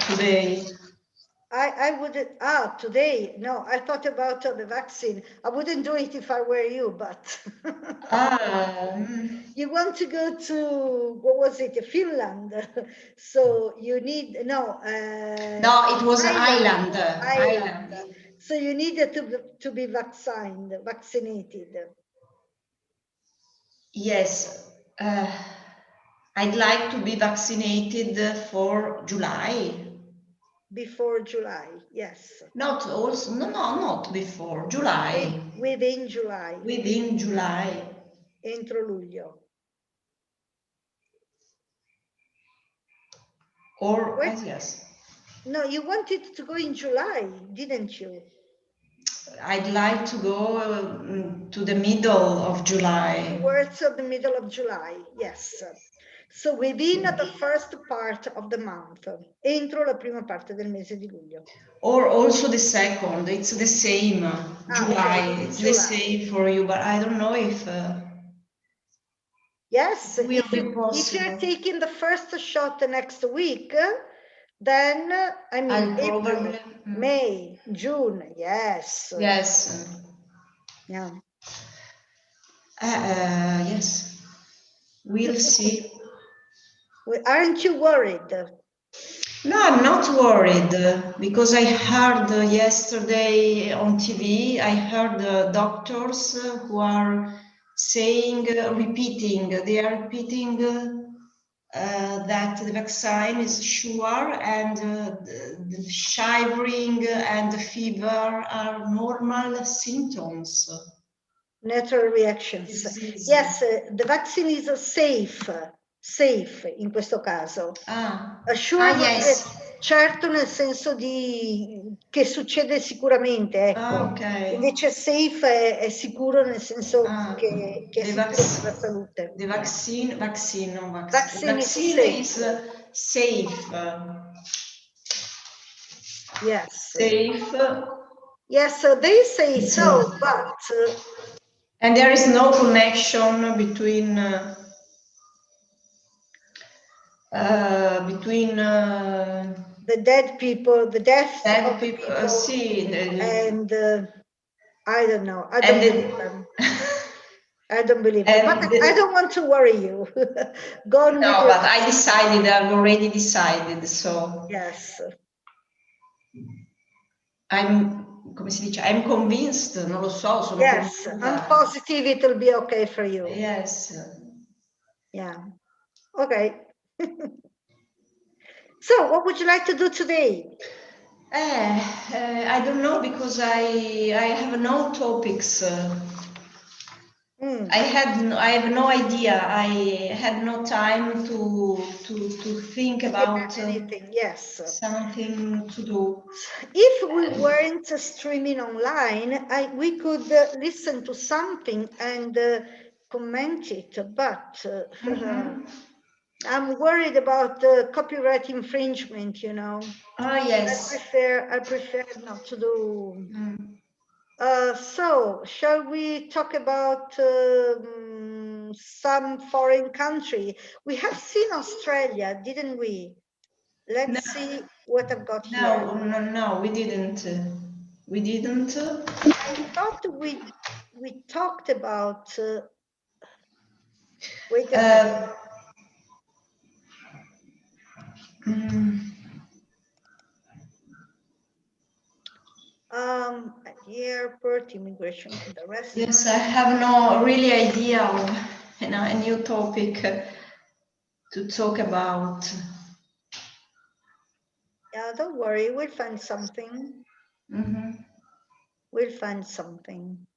today. I wouldn't, today, no, I thought about the vaccine. I wouldn't do it if I were you, but you want to go to, what was it, Finland? So you need, no. No, it was Ireland. So you needed to be vaccinated. Yes, I'd like to be vaccinated for July. Before July, yes. Not also, no, not before July. Within July. Within July. Entro luglio. Or yes. No, you wanted to go in July, didn't you? I'd like to go to the middle of July. Towards the middle of July, yes. So within the first part of the month, entro la prima parte del mese di luglio. Or also the second, it's the same, July, okay. it's July. The same for you, but I don't know if... yes, will if you're taking the first shot next week, then, I mean, April, May, June, yes. Yes. Yeah. Yes, we'll see. Aren't you worried? No, I'm not worried because I heard yesterday on TV, I heard doctors who are saying, they are repeating that the vaccine is sure and the shivering and the fever are normal symptoms. Natural reactions. Yes, the vaccine is safe in questo caso. Sure, yes. certo nel senso di che succede sicuramente, ecco. Okay. Invece safe è sicuro nel senso che è sicuro per la salute. The vaccine is safe. Yes. Safe. Yes, they say so, but... and there is no connection between the dead people, the deaths of the people, people, and I don't know. I don't believe them. I don't believe them. But I don't want to worry you. Go on. No, but I decided. I've already decided. So yes. Come si dice? I'm convinced. Non lo so. Sono yes, I'm positive it will be okay for you. Yes. Yeah. Okay. So, what would you like to do today? I don't know because I have no topics. I have no idea. I had no time to think about anything. Yes, something to do. If we weren't streaming online, we could listen to something and comment it, but I'm worried about copyright infringement, you know. Yes. I prefer not to do. So, shall we talk about some foreign country? We have seen Australia, didn't we? Let's see what I've got here. No, we didn't. We didn't. I thought we talked about. Wait a second. Airport, immigration, the rest. Yes, I have no really idea of a new topic to talk about. Yeah, don't worry, we'll find something. We'll find something.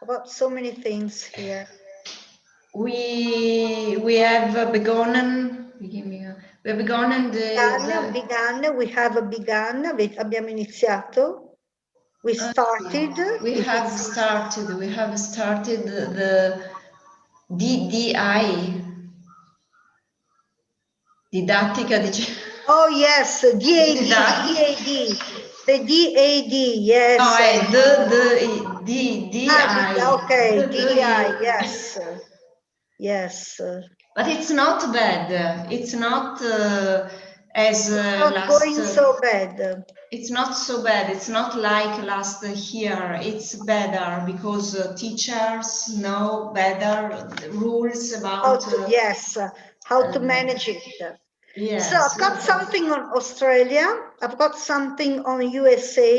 About so many things here. We have begun. We have begun abbiamo iniziato. We started. We have started the DDI. Didattica di... Oh yes, DAD. The DAD, yes. No, the DDI. Okay, DDI, yes. Yes. But it's not bad. It's not as not going so bad. It's not so bad. It's not like last year. It's better because teachers know better rules about how to manage it. Yes. So I've got something on Australia. I've got something on USA.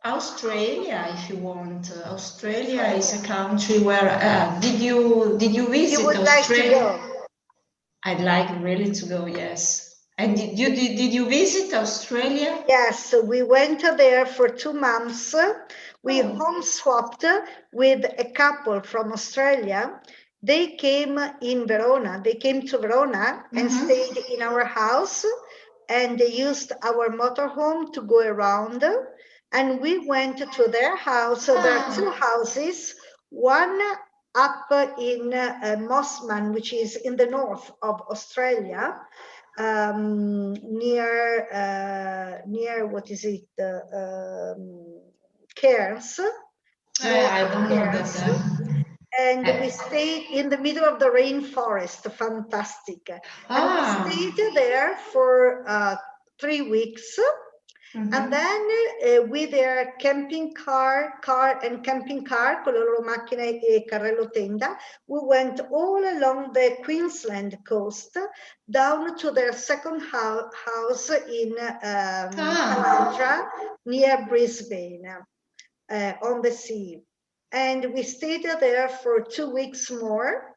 Australia, if you want. Australia is a country where did you visit you would Australia? Like to go? I'd like really to go. Yes. And did you visit Australia? Yes, so we went there for 2 months. We home swapped with a couple from Australia. They came in Verona. They came to Verona and stayed in our house, and they used our motorhome to go around. And we went to their house. So there are 2 houses, one up in Mossman, which is in the north of Australia, near what is it, Cairns. I don't know that. And we stayed in the middle of the rainforest. Fantastic. And we stayed there for 3 weeks. And then with their camping car and camping car, con la loro macchina e carrello tenda, we went all along the Queensland coast down to their second house in Caloundra, near Brisbane, on the sea. And we stayed there for 2 weeks more.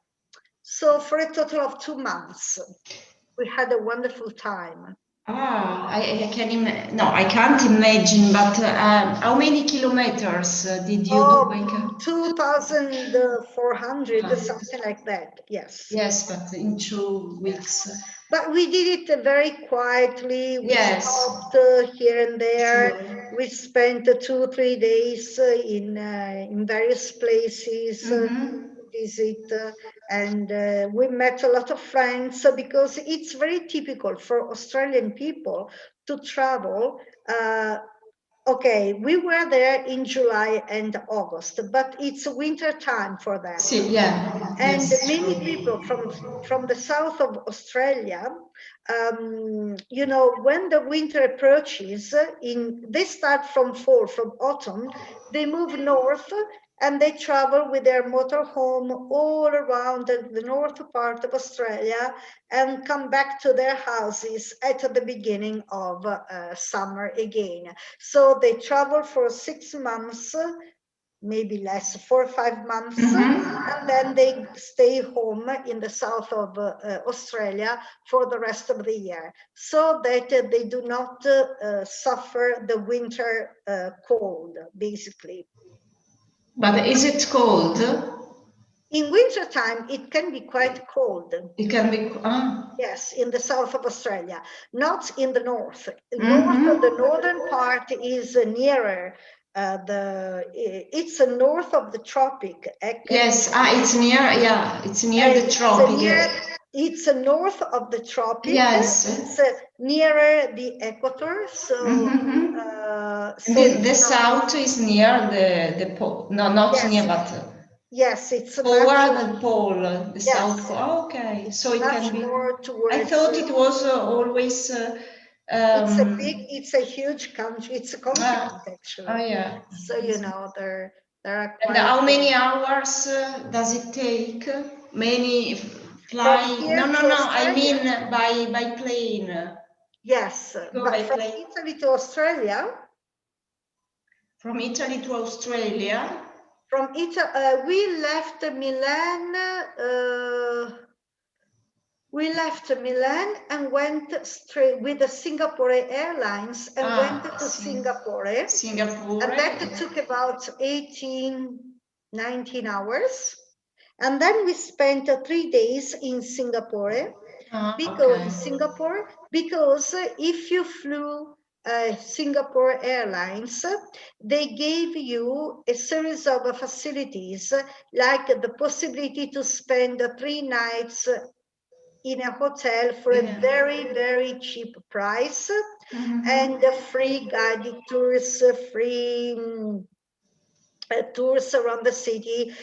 So for a total of 2 months, we had a wonderful time. I can imagine. No, I can't imagine. But how many kilometers did you do? 2,400, something like that. Yes. Yes, but in 2 weeks. But we did it very quietly. We stopped here and there. Sure. We spent 2-3 days in various places. Visit, and we met a lot of friends, because it's very typical for Australian people to travel. Okay, we were there in July and August, but it's winter time for them. And many people from the south of Australia, you know, when the winter approaches, they start from fall, from autumn, they move north, and they travel with their motorhome all around the north part of Australia and come back to their houses at the beginning of summer again. So they travel for 6 months, maybe less, 4 or 5 months, and then they stay home in the south of Australia for the rest of the year, so that they do not suffer the winter cold, basically. But is it cold? In winter time, it can be quite cold. It can be. Yes, in the south of Australia, not in the north. The northern part is nearer. It's north of the tropic. Yes, it's near. Yeah, it's near the tropic. It's north of the tropic. Yes, it's nearer the equator. So, the south is near the pole. No, not near, but yes, it's toward the pole. The south pole. Oh, okay, so it can be. I thought it was always. It's a huge country. It's a continent, actually. Oh yeah. So you know there are. And how many hours does it take? Many flying? No. I mean by plane. Yes, but from Italy to Australia. From Italy to Australia. From Italy, we left Milan. We left Milan and went straight with the Singapore Airlines and went to Singapore. And that took about 18-19 hours. And then we spent 3 days in Singapore. Because if you flew Singapore Airlines, they gave you a series of facilities, like the possibility to spend 3 nights in a hotel for a very, very cheap price, and free guided tours, free tours around the city,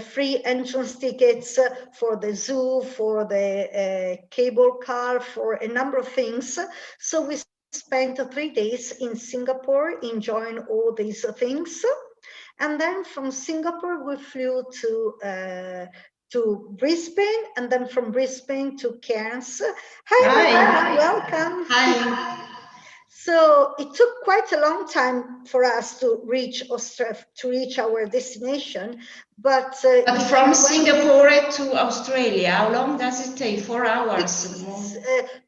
free entrance tickets for the zoo, for the cable car, for a number of things. So we spent 3 days in Singapore enjoying all these things. And then from Singapore, we flew to Brisbane, and then from Brisbane to Cairns. Hi. Welcome. Hi. So it took quite a long time for us to reach our destination, but from Singapore to Australia, how long does it take? 4 hours?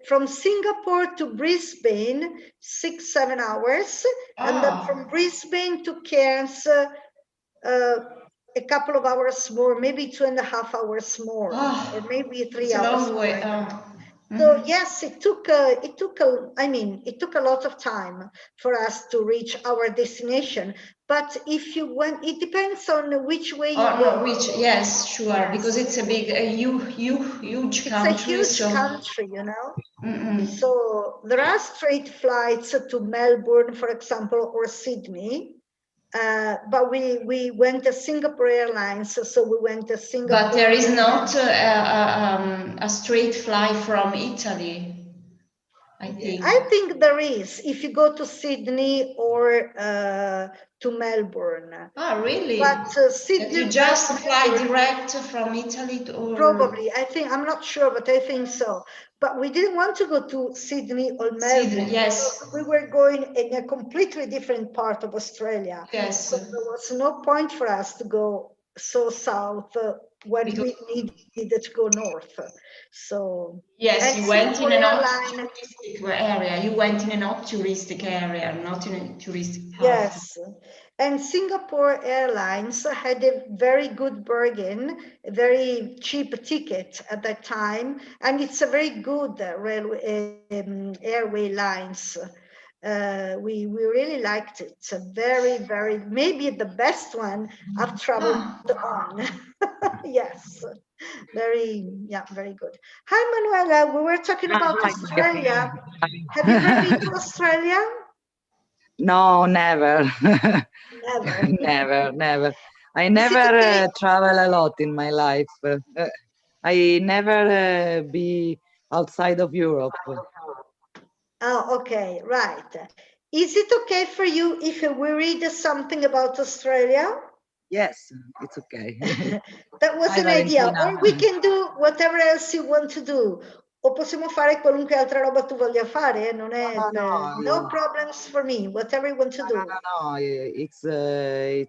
From Singapore to Brisbane, 6-7 hours, and then from Brisbane to Cairns, a couple of hours more, maybe 2.5 hours more, or maybe 3 hours. It's a long way. So yes, it took a lot of time for us to reach our destination. But if you went, it depends on which way you go. Yes, sure, yes. Because it's a big, huge country. It's a huge country, you know. So there are straight flights to Melbourne, for example, or Sydney. But we went to Singapore Airlines, so we went to Singapore. But there is not a straight flight from Italy, I think. I think there is, if you go to Sydney or to Melbourne. Oh, really? But Sydney, you just fly direct from Italy to... Probably, I'm not sure, but I think so. But we didn't want to go to Sydney or Melbourne. Yes. We were going in a completely different part of Australia. Yes. So there was no point for us to go so south when we needed to go north. So yes, you went in a not touristic area. You went in a not touristic area, not in a touristic part. Yes. And Singapore Airlines had a very good bargain, a very cheap ticket at that time, and it's a very good airway lines. We really liked it. It's a very, maybe the best one I've traveled on. Yes, very good. Hi, Manuela. We were talking about Australia. Have you ever been to Australia? No, never. Never. Never. I never travel a lot in my life. I never be outside of Europe. Oh, okay, right. Is it okay for you if we read something about Australia? Yes, it's okay. That was an idea. Or we can do whatever else you want to do. O possiamo fare qualunque altra roba tu voglia fare, non è no problems for me, whatever you want to do. No, it's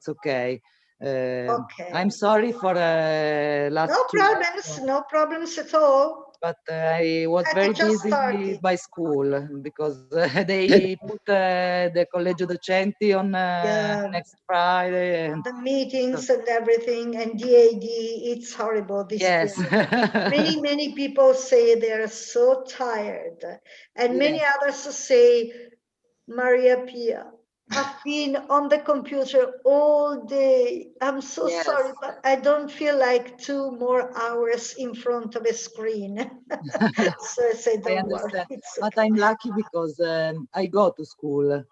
okay. I'm sorry for last No problems at all. But I was very busy by school because they put the Collegio Docenti on next Friday. And the meetings and everything, and DAD, it's horrible. Yes. Many people say they're so tired. And many others say, Maria Pia, I've been on the computer all day. I'm so sorry, but I don't feel like 2 more hours in front of a screen. So I say, don't worry. But I'm lucky because I go to school.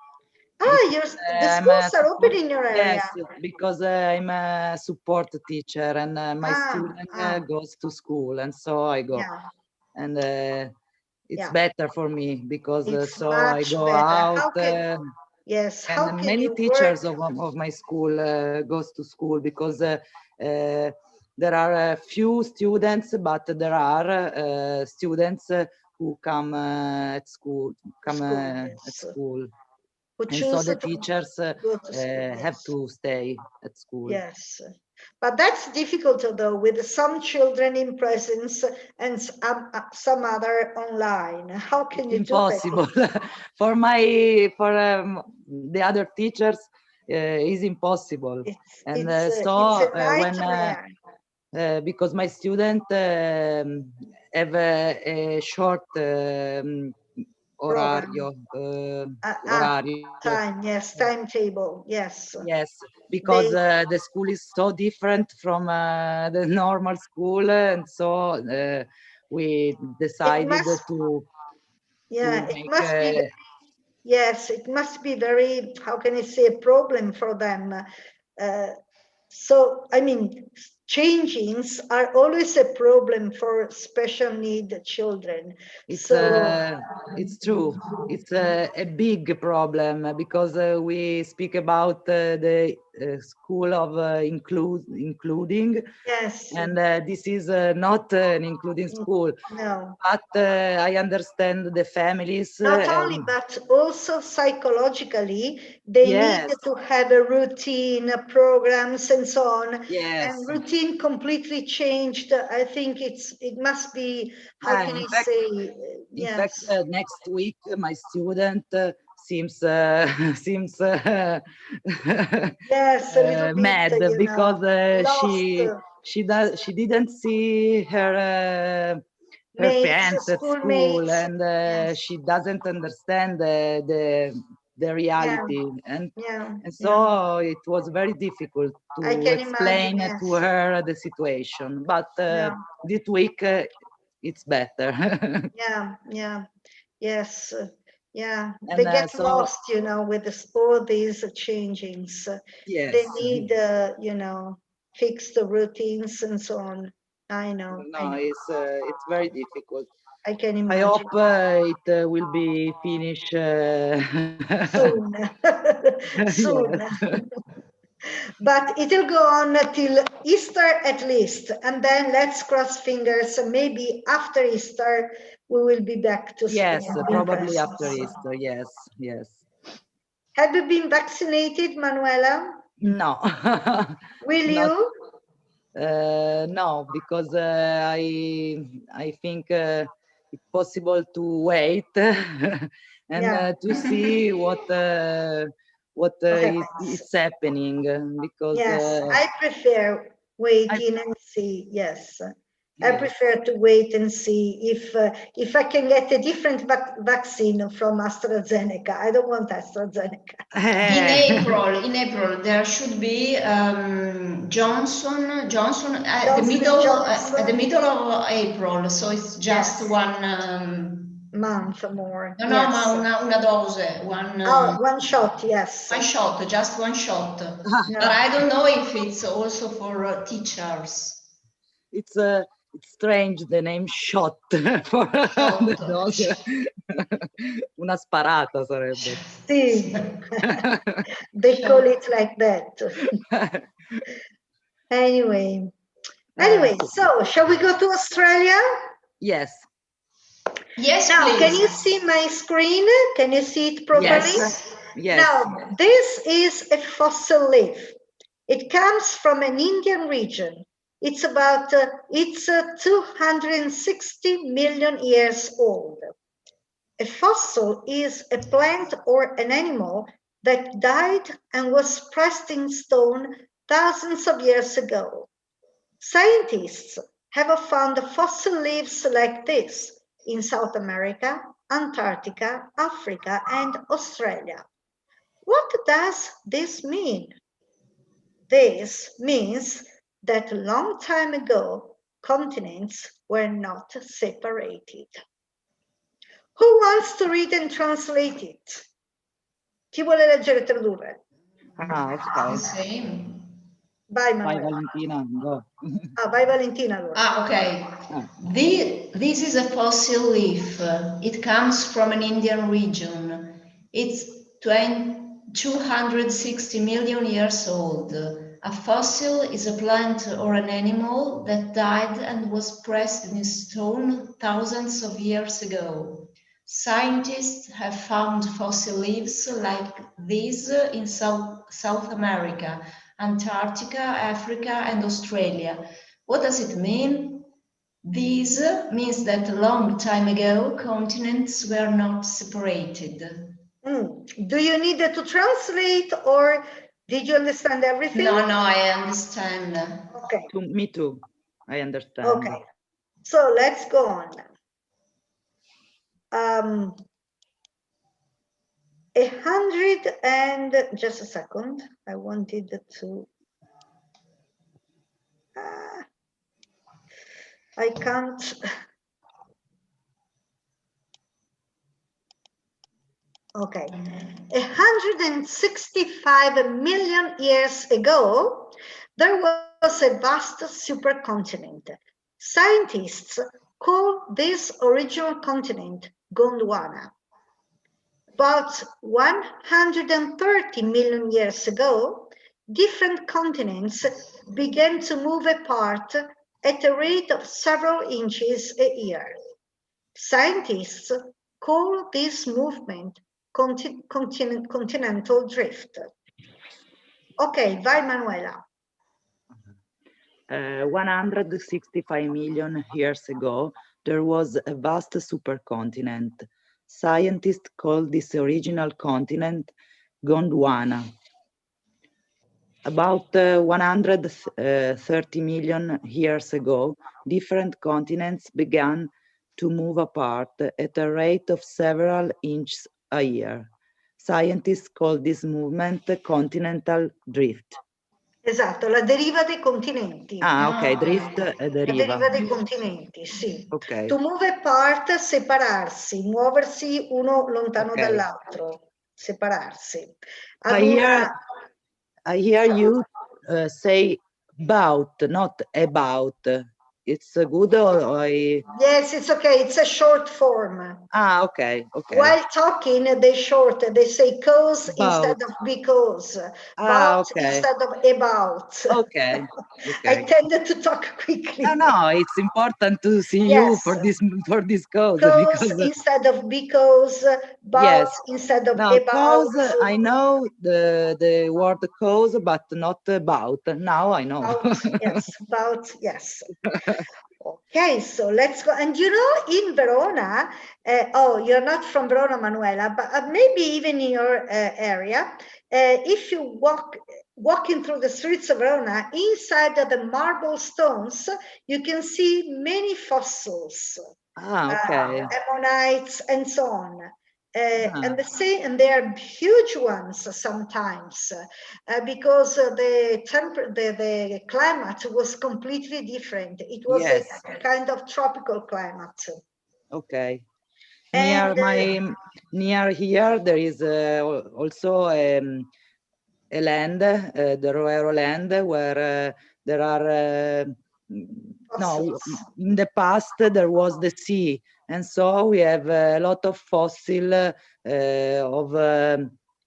The schools are open in your area. Yes, because I'm a support teacher and my student goes to school, and so I go. And it's better for me because I go out. Yes, and many teachers of my school goes to school because there are a few students, but there are students who come at school. And so the teachers have to stay at school. Yes, but that's difficult though, with some children in presence and some other online. How can you do that? Impossible. for the other teachers is impossible. Because my student have a short horario. Timetable, yes. Yes, because the school is so different from the normal school, and so we decided to it must be very, how can I say, a problem for them. So, I mean, changings are always a problem for special need children. It's true. It's a big problem because we speak about the school of including. Yes. And this is not an including school. No. But I understand the families. Not only, but also psychologically, they need to have a routine, programs, and so on. Yes. And routine completely changed. I think it must be. How can I say? In fact, next week my student seems seems yes, a little mad bit, because she didn't see her friends at school, and she doesn't understand the reality, and so it was very difficult to explain to her the situation. But this week it's better. Yes. And they get lost, with all these changings. They need, fix the routines and so on. I know. No, it's very difficult. I can imagine. I hope it will be finished soon. Soon. But it'll go on till Easter at least, and then let's cross fingers. Maybe after Easter we will be back to school. Yes, probably after Easter. Yes. Have you been vaccinated, Manuela? No. Will you? No, because I think it's possible to wait and to see what is happening, because I prefer waiting and see. Yes. I prefer to wait and see if I can get a different vaccine from AstraZeneca. I don't want AstraZeneca. In April, there should be Johnson at the middle of April, so it's just one month more. No, ma una dose, one shot, yes. One shot, just one shot. But I don't know if it's also for teachers. It's strange, the name shot for the dose. Una sparata sarebbe. Sì. They call it like that. Anyway, so shall we go to Australia? Yes. Yes, now, please. Can you see my screen? Can you see it properly? Yes. Now, this is a fossil leaf. It comes from an Indian region. It's about 260 million years old. A fossil is a plant or an animal that died and was pressed in stone thousands of years ago. Scientists have found fossil leaves like this in South America, Antarctica, Africa, and Australia. What does this mean? This means that a long time ago, continents were not separated. Who wants to read and translate it? Chi vuole leggere e tradurre? Ok. Vai, Valentina, go. Vai Valentina allora. Okay. This is a fossil leaf. It comes from an Indian region. It's 260 million years old. A fossil is a plant or an animal that died and was pressed in stone thousands of years ago. Scientists have found fossil leaves like these in South America, Antarctica, Africa, and Australia. What does it mean? This means that a long time ago, continents were not separated. Do you need to translate, or did you understand everything? No, I understand. Okay. Me too. I understand. Okay. So let's go on. 100 and just a second. I wanted to. I can't. Okay. 165 million years ago, there was a vast supercontinent. Scientists call this original continent Gondwana. About 130 million years ago, different continents began to move apart at a rate of several inches a year. Scientists call this movement continental drift. Ok, vai Manuela. 165 million years ago, there was a vast supercontinent. Scientists call this original continent Gondwana. About 130 million years ago, different continents began to move apart at a rate of several inches a year. Scientists call this movement continental drift. Esatto, la deriva dei continenti. Ah, ok, drift e deriva. La deriva dei continenti, sì. Ok. To move apart, separarsi, muoversi uno lontano dall'altro, separarsi. Allora, I hear you say about, not about. It's good or I... Yes, it's okay. It's a short form. Ah, okay, okay. While talking, they shorten. They say cause instead of because. About instead of about. Okay, okay. I tended to talk quickly. No, it's important to see you for this cause. Cause instead of because, about instead of about. Cause, I know the word cause, but not about. Now I know. About, yes. Okay, so let's go. And you know, in Verona, oh, you're not from Verona, Manuela, but maybe even in your area, if you walking through the streets of Verona, inside of the marble stones, you can see many fossils, ammonites, and so on. And they are huge ones sometimes because the climate was completely different. It was a kind of tropical climate. Okay. Near here there is also a land, the Roero land, where there are in the past there was the sea, and so we have a lot of fossil of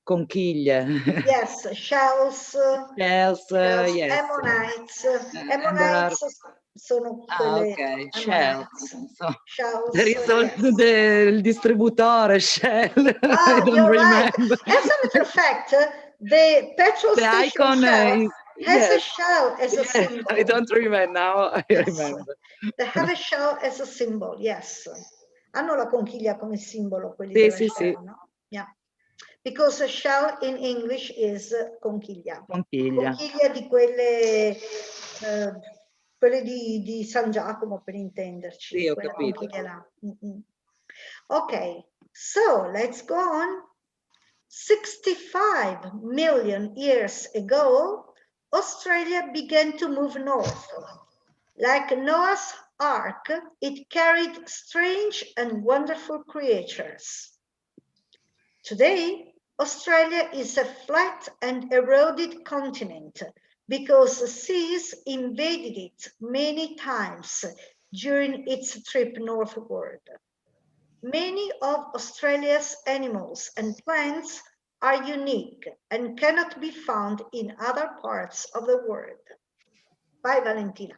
conchiglie. Yes, shells, yes. Ammonites. Ammonites sono quelle shells. So, shells. There is also the distributore shell. I don't remember. As a matter of fact, the petrol station shell has a shell as a symbol. I don't remember now. I remember. They have a shell as a symbol. Yes. Hanno la conchiglia come simbolo quelli della shell, no? Yeah. Because a shell in English is conchiglia. Conchiglia di quelle di San Giacomo, per intenderci. Sì, ho quella capito. Conchiglia là. Okay, so let's go on. 65 million years ago, Australia began to move north. Like Noah's Ark, it carried strange and wonderful creatures. Today, Australia is a flat and eroded continent because the seas invaded it many times during its trip northward. Many of Australia's animals and plants are unique and cannot be found in other parts of the world. Bye, Valentina.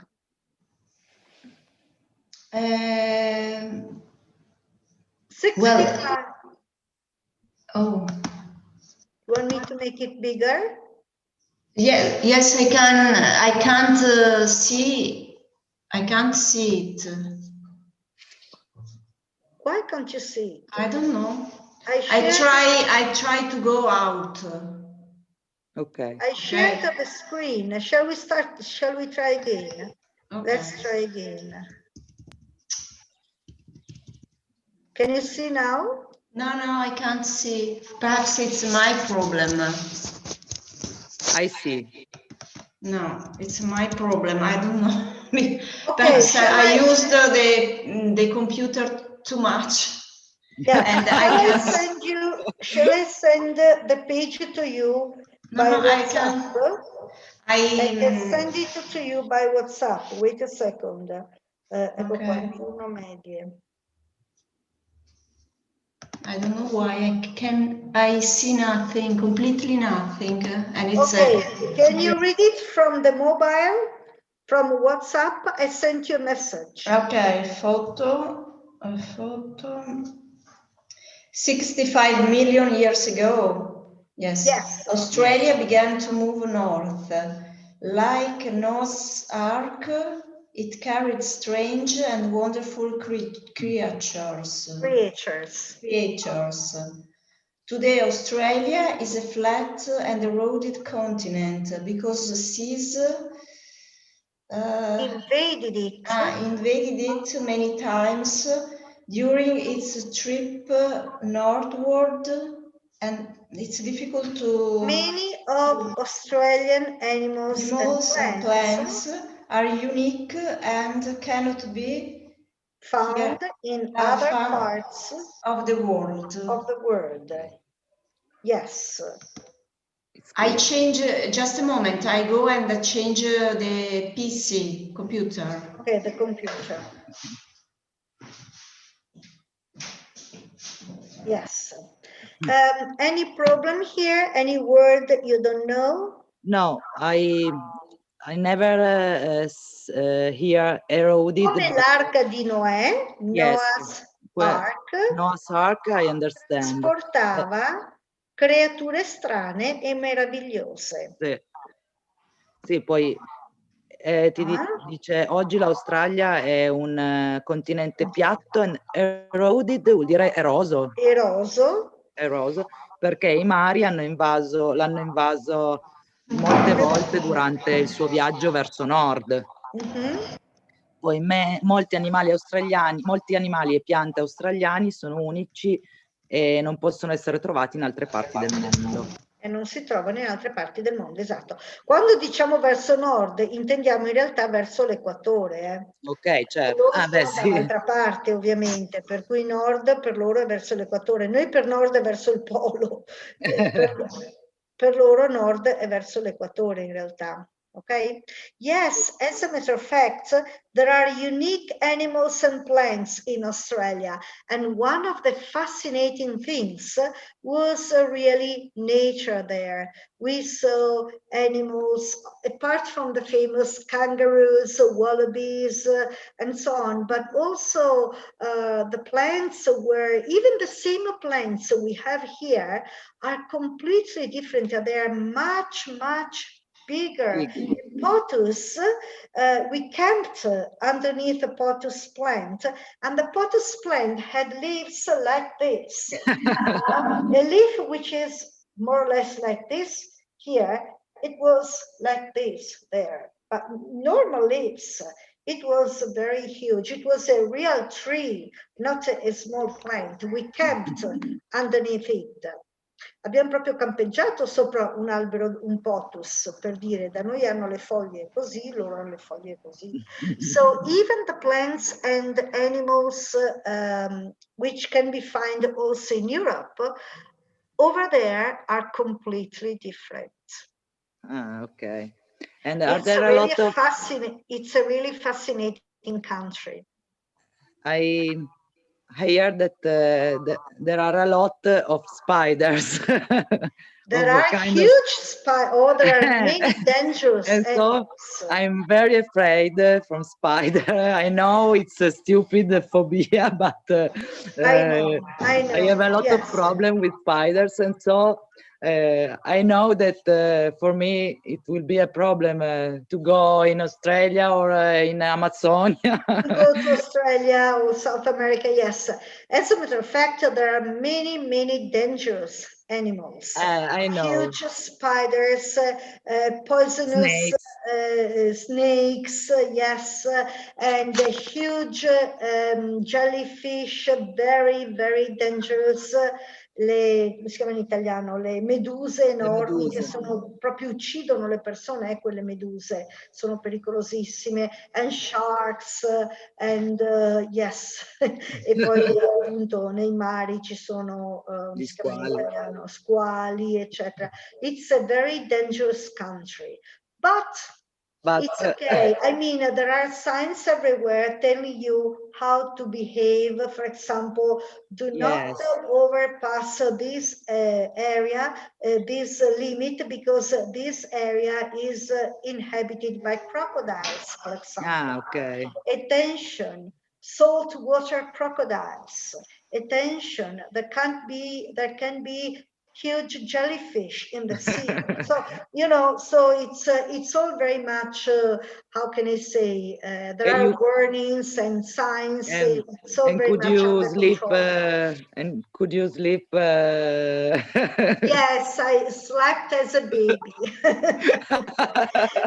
Oh. You want me to make it bigger? Yeah, yes, I can. I can't see. I can't see it. Why can't you see it? I don't know. I try to go out. Okay. I shared the screen. Shall we start? Shall we try again? Okay. Let's try again. Can you see now? No, I can't see. Perhaps it's my problem. I see. No, it's my problem. I don't know. Perhaps I used the computer too much. Yeah. And shall I send the page to you by WhatsApp? I can send it to you by WhatsApp. Wait a second. Ecco qua, Scuola Media. I don't know why I see nothing, completely nothing, and it's okay. Can you read it from the mobile, from WhatsApp? I sent you a message. Okay, a photo. 65 million years ago. Yes. Australia began to move north. Like Noah's Ark, it carried strange and wonderful creatures. Today, Australia is a flat and eroded continent because the seas invaded it many times during its trip northward, and it's difficult to... Many of Australian animals and plants are unique and cannot be found in other parts of the world. Yes. I change, just a moment, I go and change the PC, computer. Okay, the computer. Yes. Any problem here? Any word that you don't know? No, I never hear eroded. Come l'arca di Noè, Yes, Noah's Ark, I understand. Trasportava creature strane e meravigliose. Sì, poi ti dice oggi l'Australia è un continente piatto, and eroded vuol dire eroso. Eroso, perché i mari l'hanno invaso molte volte durante il suo viaggio verso nord. Poi molti animali e piante australiani sono unici e non possono essere trovati in altre parti del mondo. E non si trovano in altre parti del mondo, esatto. Quando diciamo verso nord, intendiamo in realtà verso l'equatore. Ok, certo. Dall'altra parte, ovviamente, per cui nord per loro è verso l'equatore. Noi per nord è verso il polo. Per loro nord è verso l'equatore, in realtà. Okay? Yes, as a matter of fact, there are unique animals and plants in Australia. And one of the fascinating things was really nature there. We saw animals, apart from the famous kangaroos, wallabies, and so on, but also the plants were, even the same plants we have here are completely different. They are much, much bigger. Pothos, we camped underneath the pothos plant, and the pothos plant had leaves like this. A leaf which is more or less like this here, it was like this there, but normal leaves. It was very huge. It was a real tree, not a small plant. We camped underneath it. Abbiamo proprio campeggiato sopra un albero, un pothos, per dire, da noi hanno le foglie così, loro hanno le foglie così. So even the plants and animals which can be found also in Europe, over there are completely different. Okay. And are there a lot of... It's a really fascinating country. I hear that there are a lot of spiders. There are huge spiders. There are many dangerous and so I'm very afraid from spider. I know it's a stupid phobia, but I have a lot of problem with spiders, and so I know that for me it will be a problem to go in Australia or in Amazonia. Go to Australia or South America, yes. As a matter of fact, there are many, many dangerous animals. I know. Huge spiders, poisonous snakes, yes, and huge jellyfish, very, very dangerous. Come si chiama in italiano? Le meduse enormi che sono, proprio uccidono le persone, quelle meduse sono pericolosissime, and sharks, and yes, e poi appunto nei mari ci sono si chiama in italiano, squali, eccetera. It's a very dangerous country. But it's okay. I mean, there are signs everywhere telling you how to behave. For example, do not overpass this area, this limit, because this area is inhabited by crocodiles, for example. Attention, saltwater crocodiles. Attention, there can be huge jellyfish in the sea. So, you know, so it's all very much, how can I say, there are warnings and signs. It's all very much under control. And could you sleep? Yes, I slept as a baby.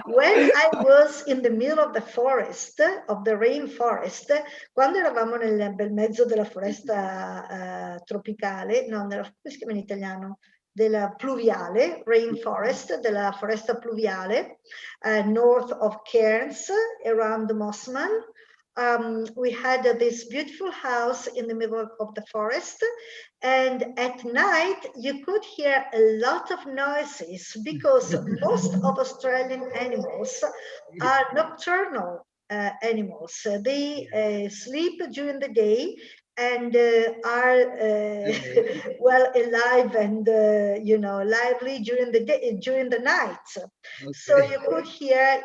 When I was in the middle of the forest, of the rainforest, quando eravamo nel bel mezzo della foresta tropicale, no, come si chiama in italiano? Della pluviale, rainforest, della foresta pluviale, north of Cairns, around Mossman. We had this beautiful house in the middle of the forest, and at night you could hear a lot of noises because most of Australian animals are nocturnal animals. They sleep during the day and are well alive and you know, lively during the day, during the night. So you could hear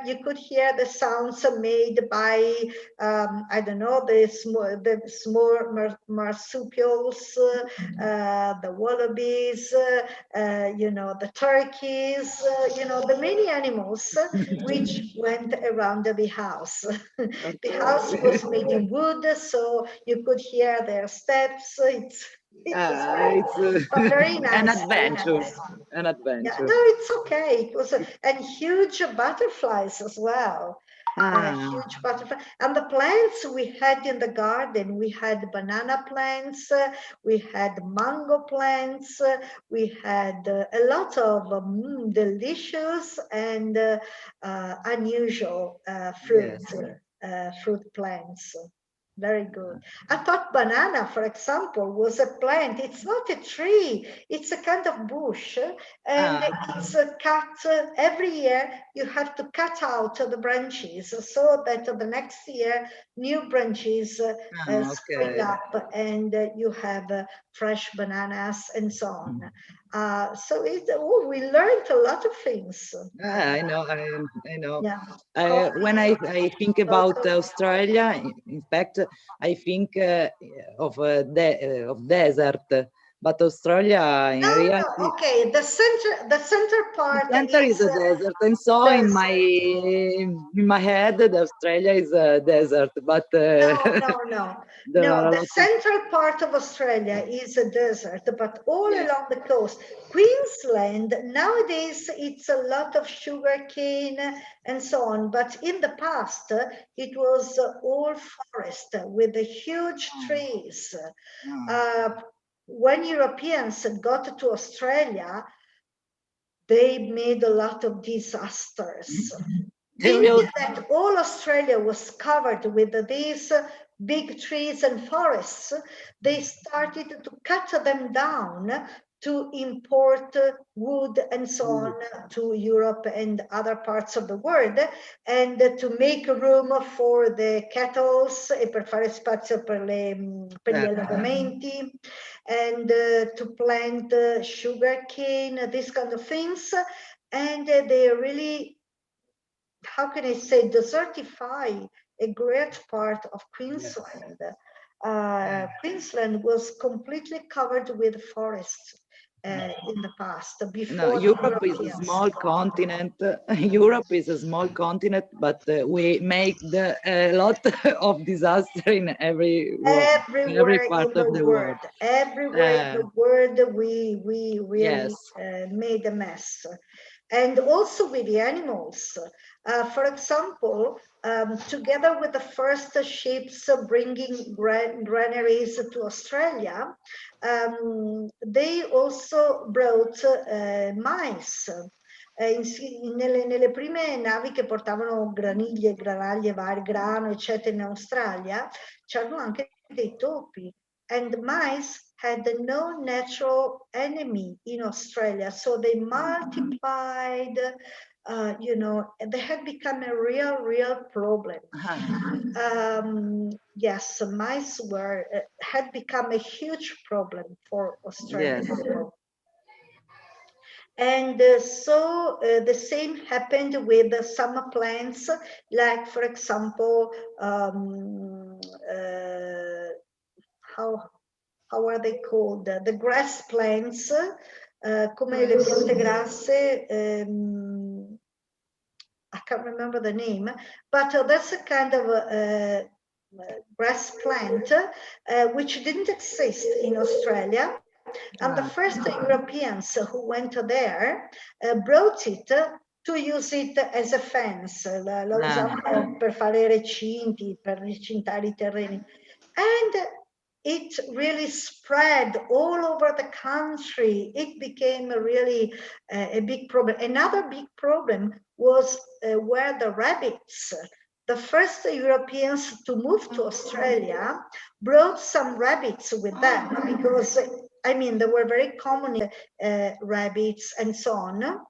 the sounds made by I don't know, the small marsupials, the wallabies, you know, the turkeys, you know, the many animals which went around the house. The house was made in wood, so you could hear their steps. It's very nice. An adventure. An adventure. Yeah, no, it's okay. It was and huge butterflies as well. Huge butterfly. And the plants we had in the garden, we had banana plants, we had mango plants, we had a lot of delicious and unusual fruit plants. Very good. I thought banana, for example, was a plant. It's not a tree. It's a kind of bush. And it's cut every year. You have to cut out the branches so that the next year new branches spring up and you have fresh bananas and so on. So we learned a lot of things. I know. Yeah. When I think about Australia, in fact, I think of desert. But Australia, in reality, okay. The center part. The center is a desert, and so in my head, Australia is a desert. But no. The central part of Australia is a desert, but all along the coast, Queensland nowadays it's a lot of sugar cane and so on. But in the past, it was all forest with the huge trees. When Europeans got to Australia, they made a lot of disasters. Thinking that all Australia was covered with these big trees and forests, they started to cut them down to import wood and so on to Europe and other parts of the world, and to make room for the cattle e per fare spazio per gli allevamenti, and to plant sugar cane, these kind of things. And they really, how can I say, desertify a great part of Queensland. Queensland was completely covered with forests in the past. Before Europe is a small continent. Europe is a small continent, but we make a lot of disaster in every part of the world. Everywhere in the world, we really made a mess. And also with the animals. For example, together with the first ships bringing granaries to Australia, they also brought mice. Nelle prime navi che portavano graniglie, granaglie vari, grano, eccetera, in Australia, c'erano anche dei topi. And mice had no natural enemy in Australia, so they multiplied you know, they had become a real problem. Yes, mice were had become a huge problem for Australian people. And so the same happened with some plants, like, for example, how are they called? The grass plants, come le piante grasse, I can't remember the name, but that's a kind of grass plant which didn't exist in Australia. And the first Europeans who went there brought it to use it as a fence. La usavano per fare recinti, per recintare I terreni. And it really spread all over the country. It became really a big problem. Another big problem was where the rabbits, the first Europeans to move to Australia, brought some rabbits with them because, I mean, there were very common rabbits and so on.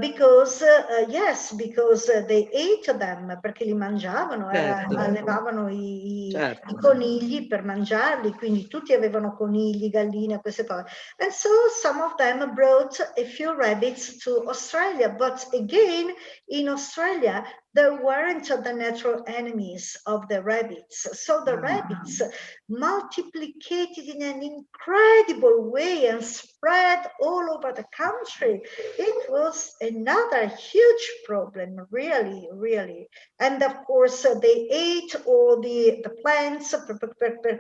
Because yes, because they ate them, perché li mangiavano, allevavano i conigli per mangiarli, quindi tutti avevano conigli, galline, queste cose. And so some of them brought a few rabbits to Australia, but again, in Australia, there weren't the natural enemies of the rabbits. So the rabbits multiplicated in an incredible way and spread all over the country. It was another huge problem, really, really. And of course, they ate all the plants,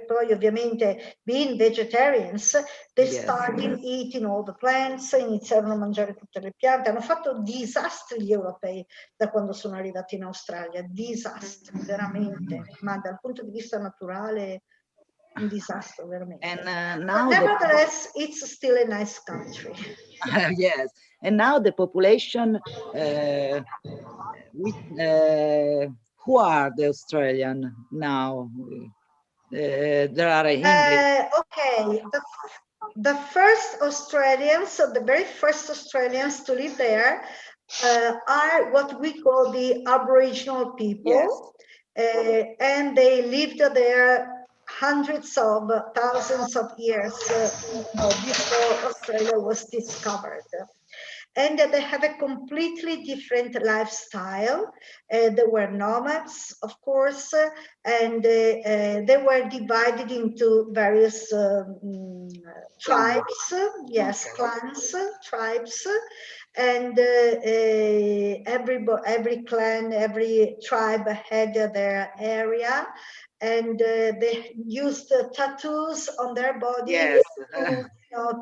poi ovviamente being vegetarians, they started eating all the plants, iniziarono a mangiare tutte le piante, hanno fatto disastri gli europei da quando sono arrivati in Australia, disastri veramente, ma dal punto di vista naturale un disastro veramente. And now nevertheless, it's still a nice country. Yes, and now the population, who are the Australian now? There are okay, the first Australians, the very first Australians to live there are what we call the Aboriginal people. Yes. And they lived there hundreds of thousands of years before Australia was discovered. And they have a completely different lifestyle. They were nomads, of course, and they were divided into various tribes, yes, clans, tribes, and every clan, every tribe had their area, and they used tattoos on their body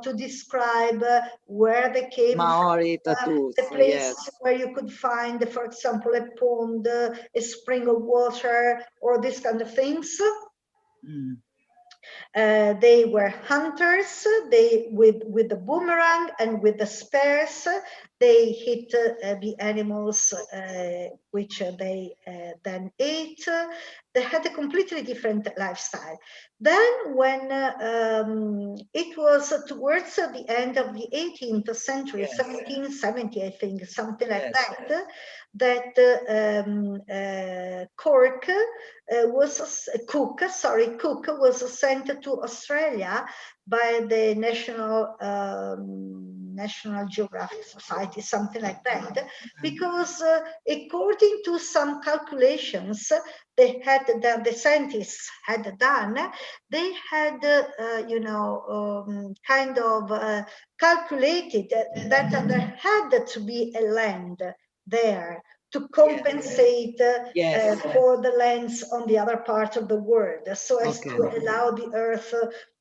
to describe where they came Maori from, tattoos, the places where you could find, for example, a pond, a spring of water, or this kind of things. They were hunters. They with the boomerang and with the spears, they hit the animals which they then ate. They had a completely different lifestyle. Then when it was towards the end of the 18th century, 1770, I think, something like that, that Cook was sent to Australia by the National Geographic Society, something like that, because according to some calculations they had done, the scientists had done, they had kind of calculated that there had to be a land there to compensate for the lands on the other part of the world, so as to allow the Earth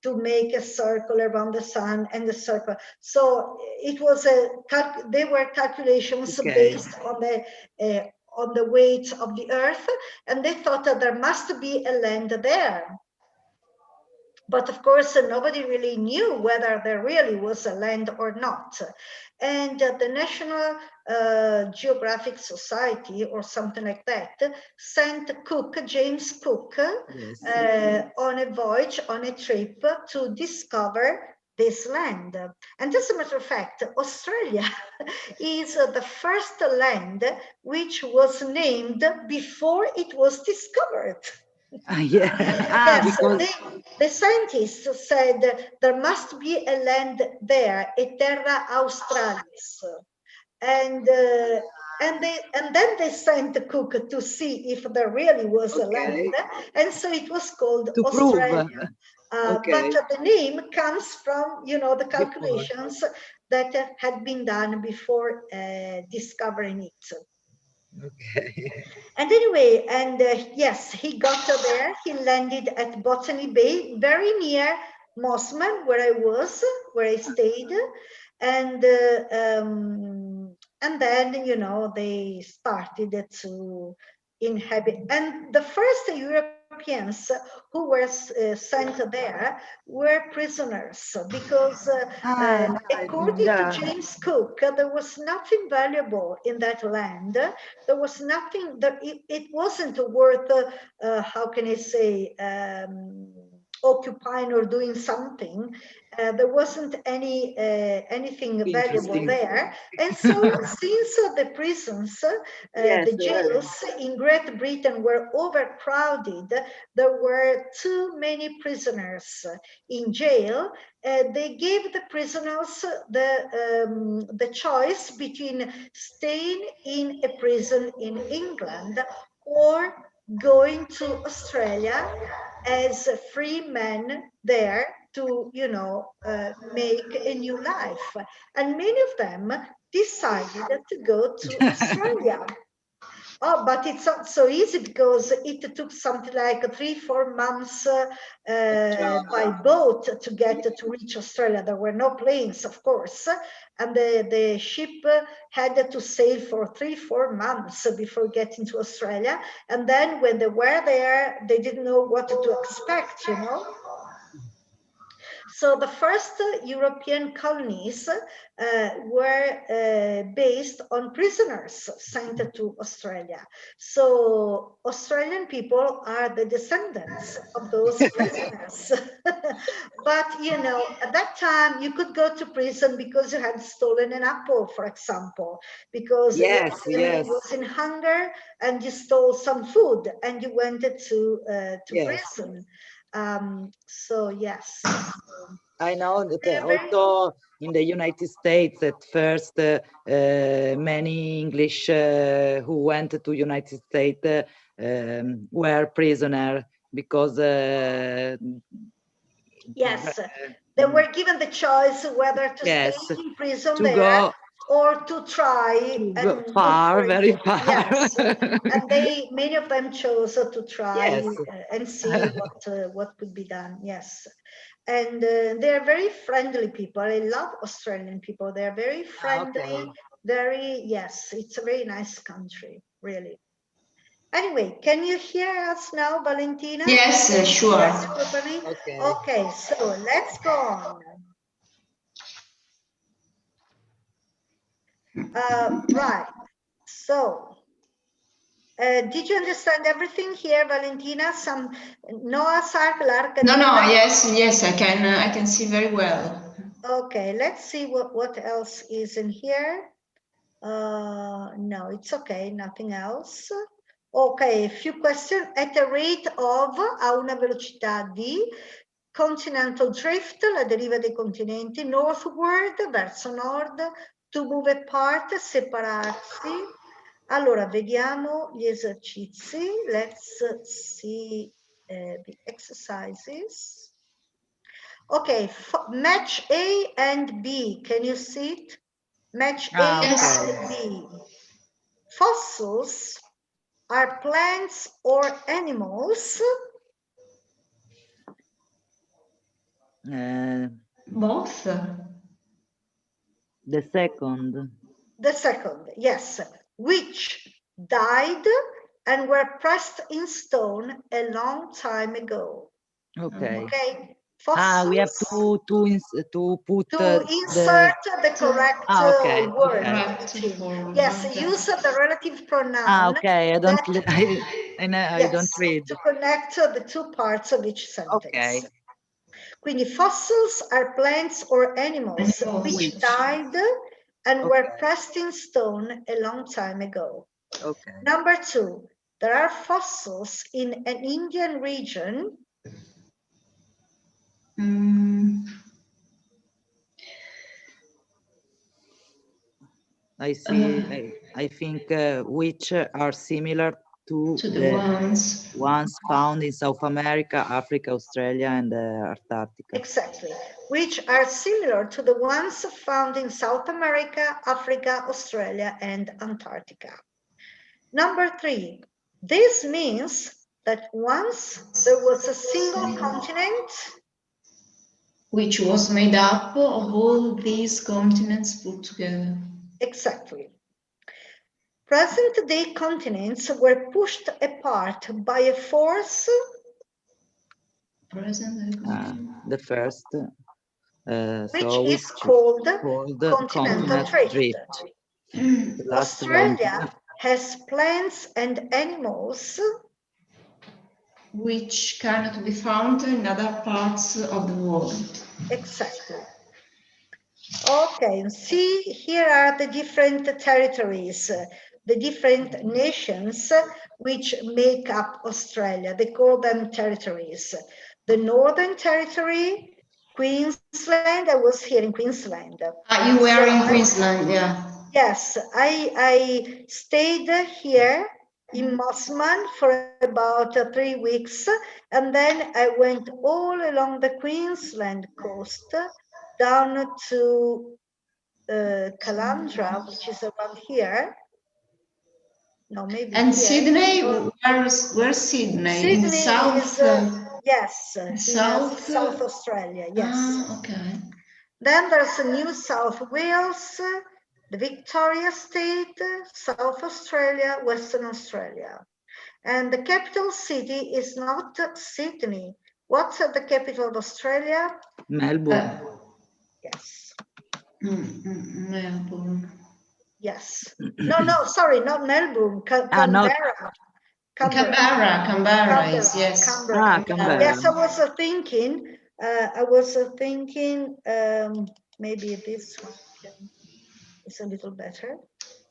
to make a circle around the sun and the circle. So it was they were calculations based on the weight of the Earth, and they thought that there must be a land there. But of course, nobody really knew whether there really was a land or not. And the National Geographic Society, or something like that, sent James Cook, on a voyage, on a trip to discover this land. And as a matter of fact, Australia is the first land which was named before it was discovered. Yeah. Yes, Because the scientists said there must be a land there, a terra australis, and then they sent Cook to see if there really was a land, and so it was called to Australia. prove. But the name comes from, you know, the Before. calculations that had been done before discovering it. Okay. And anyway, and yes, he got there. He landed at Botany Bay, very near Mossman, where I stayed, and then, you know, they started to inhabit. And the first Europeans who were sent there were prisoners, because according to James Cook, there was nothing valuable in that land. There was nothing that it wasn't worth, how can I say, occupying or doing something. There wasn't anything valuable there. And so since the prisons, the jails in Great Britain were overcrowded, there were too many prisoners in jail. They gave the prisoners the choice between staying in a prison in England or going to Australia as free men there to, you know, make a new life. And many of them decided to go to Australia. Oh, but it's not so easy, because it took something like 3-4 months by boat to get to reach Australia. There were no planes, of course, and the ship had to sail for 3-4 months before getting to Australia. And then when they were there, they didn't know what to expect, you know. So the first European colonies were based on prisoners sent to Australia. So Australian people are the descendants of those prisoners. But, you know, at that time you could go to prison because you had stolen an apple, for example, because your family was in hunger and you stole some food and you went to prison. So yes. I know that also in the United States at first, many English who went to United States were prisoners because yes, they were given the choice whether to stay in prison there or to try and far, very far. Yes, and many of them chose to try and see what could be done. Yes. And they're very friendly people. I love Australian people. They're very friendly, yes, it's a very nice country, really. Anyway, can you hear us now, Valentina? Yes, sure. Yes, okay, so let's go on. Right, so did you understand everything here, Valentina? Noah's Ark, l'Arca No, yes, I can see very well. Okay, let's see what else is in here. No, it's okay, nothing else. Ok, a few questions. At a rate of, a una velocità di, continental drift, la deriva dei continenti, northward, verso nord, to move apart, separarsi. Allora, vediamo gli esercizi. Let's see the exercises. Okay, match A and B. Can you see it? Match A and B. Fossils are plants or animals? Both. The second. The second, yes. Which died and were pressed in stone a long time ago. Okay. Okay. Fossils, we have to insert the correct word. Correct. Yes, use the relative pronoun. Okay, I don't read. To connect the two parts of each sentence. Okay. Quindi fossils are plants or animals which died and were pressed in stone a long time ago. Okay. Number 2, there are fossils in an Indian region. I see. I think which are similar to the ones found in South America, Africa, Australia, and Antarctica. Exactly, which are similar to the ones found in South America, Africa, Australia, and Antarctica. Number 3, this means that once there was a single continent, which was made up of all these continents put together. Exactly. Present-day continents were pushed apart by a force. The first, which is called continental drift. Australia has plants and animals which cannot be found in other parts of the world. Exactly. Okay, see, here are the different territories, the different nations which make up Australia. They call them territories. The Northern Territory, Queensland. I was here in Queensland. You were in Queensland, yeah. Yes, I stayed here in Mossman for about 3 weeks, and then I went all along the Queensland coast down to Calandra, which is around here. No, maybe. And here. Sydney, where's Sydney? Sydney in South. Yes, South Australia. Yes. Okay. Then there's New South Wales, the Victoria State, South Australia, Western Australia. And the capital city is not Sydney. What's the capital of Australia? Melbourne. Yes. Melbourne. Yes. No, sorry, not Melbourne. Canberra. Canberra is, yes. Canberra. Yes, I was thinking, maybe this one is a little better.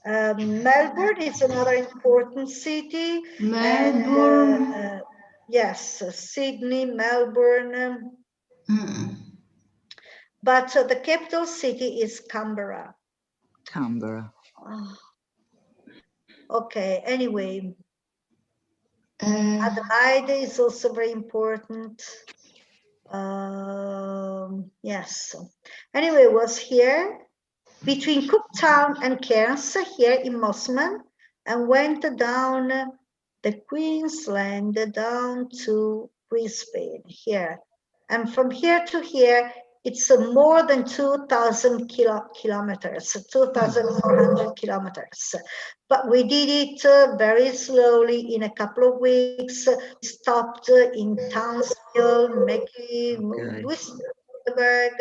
Melbourne is another important city. Melbourne. And, yes, Sydney, Melbourne. But the capital city is Canberra. Canberra. Okay, anyway. Adelaide is also very important. Yes. Anyway, it was here between Cooktown and Cairns, here in Mossman, and went down the Queensland down to Brisbane here. And from here to here, it's more than 2,000 kilometers, 2,400 kilometers. But we did it very slowly in a couple of weeks. We stopped in Townsville, Mackie, Louisburg,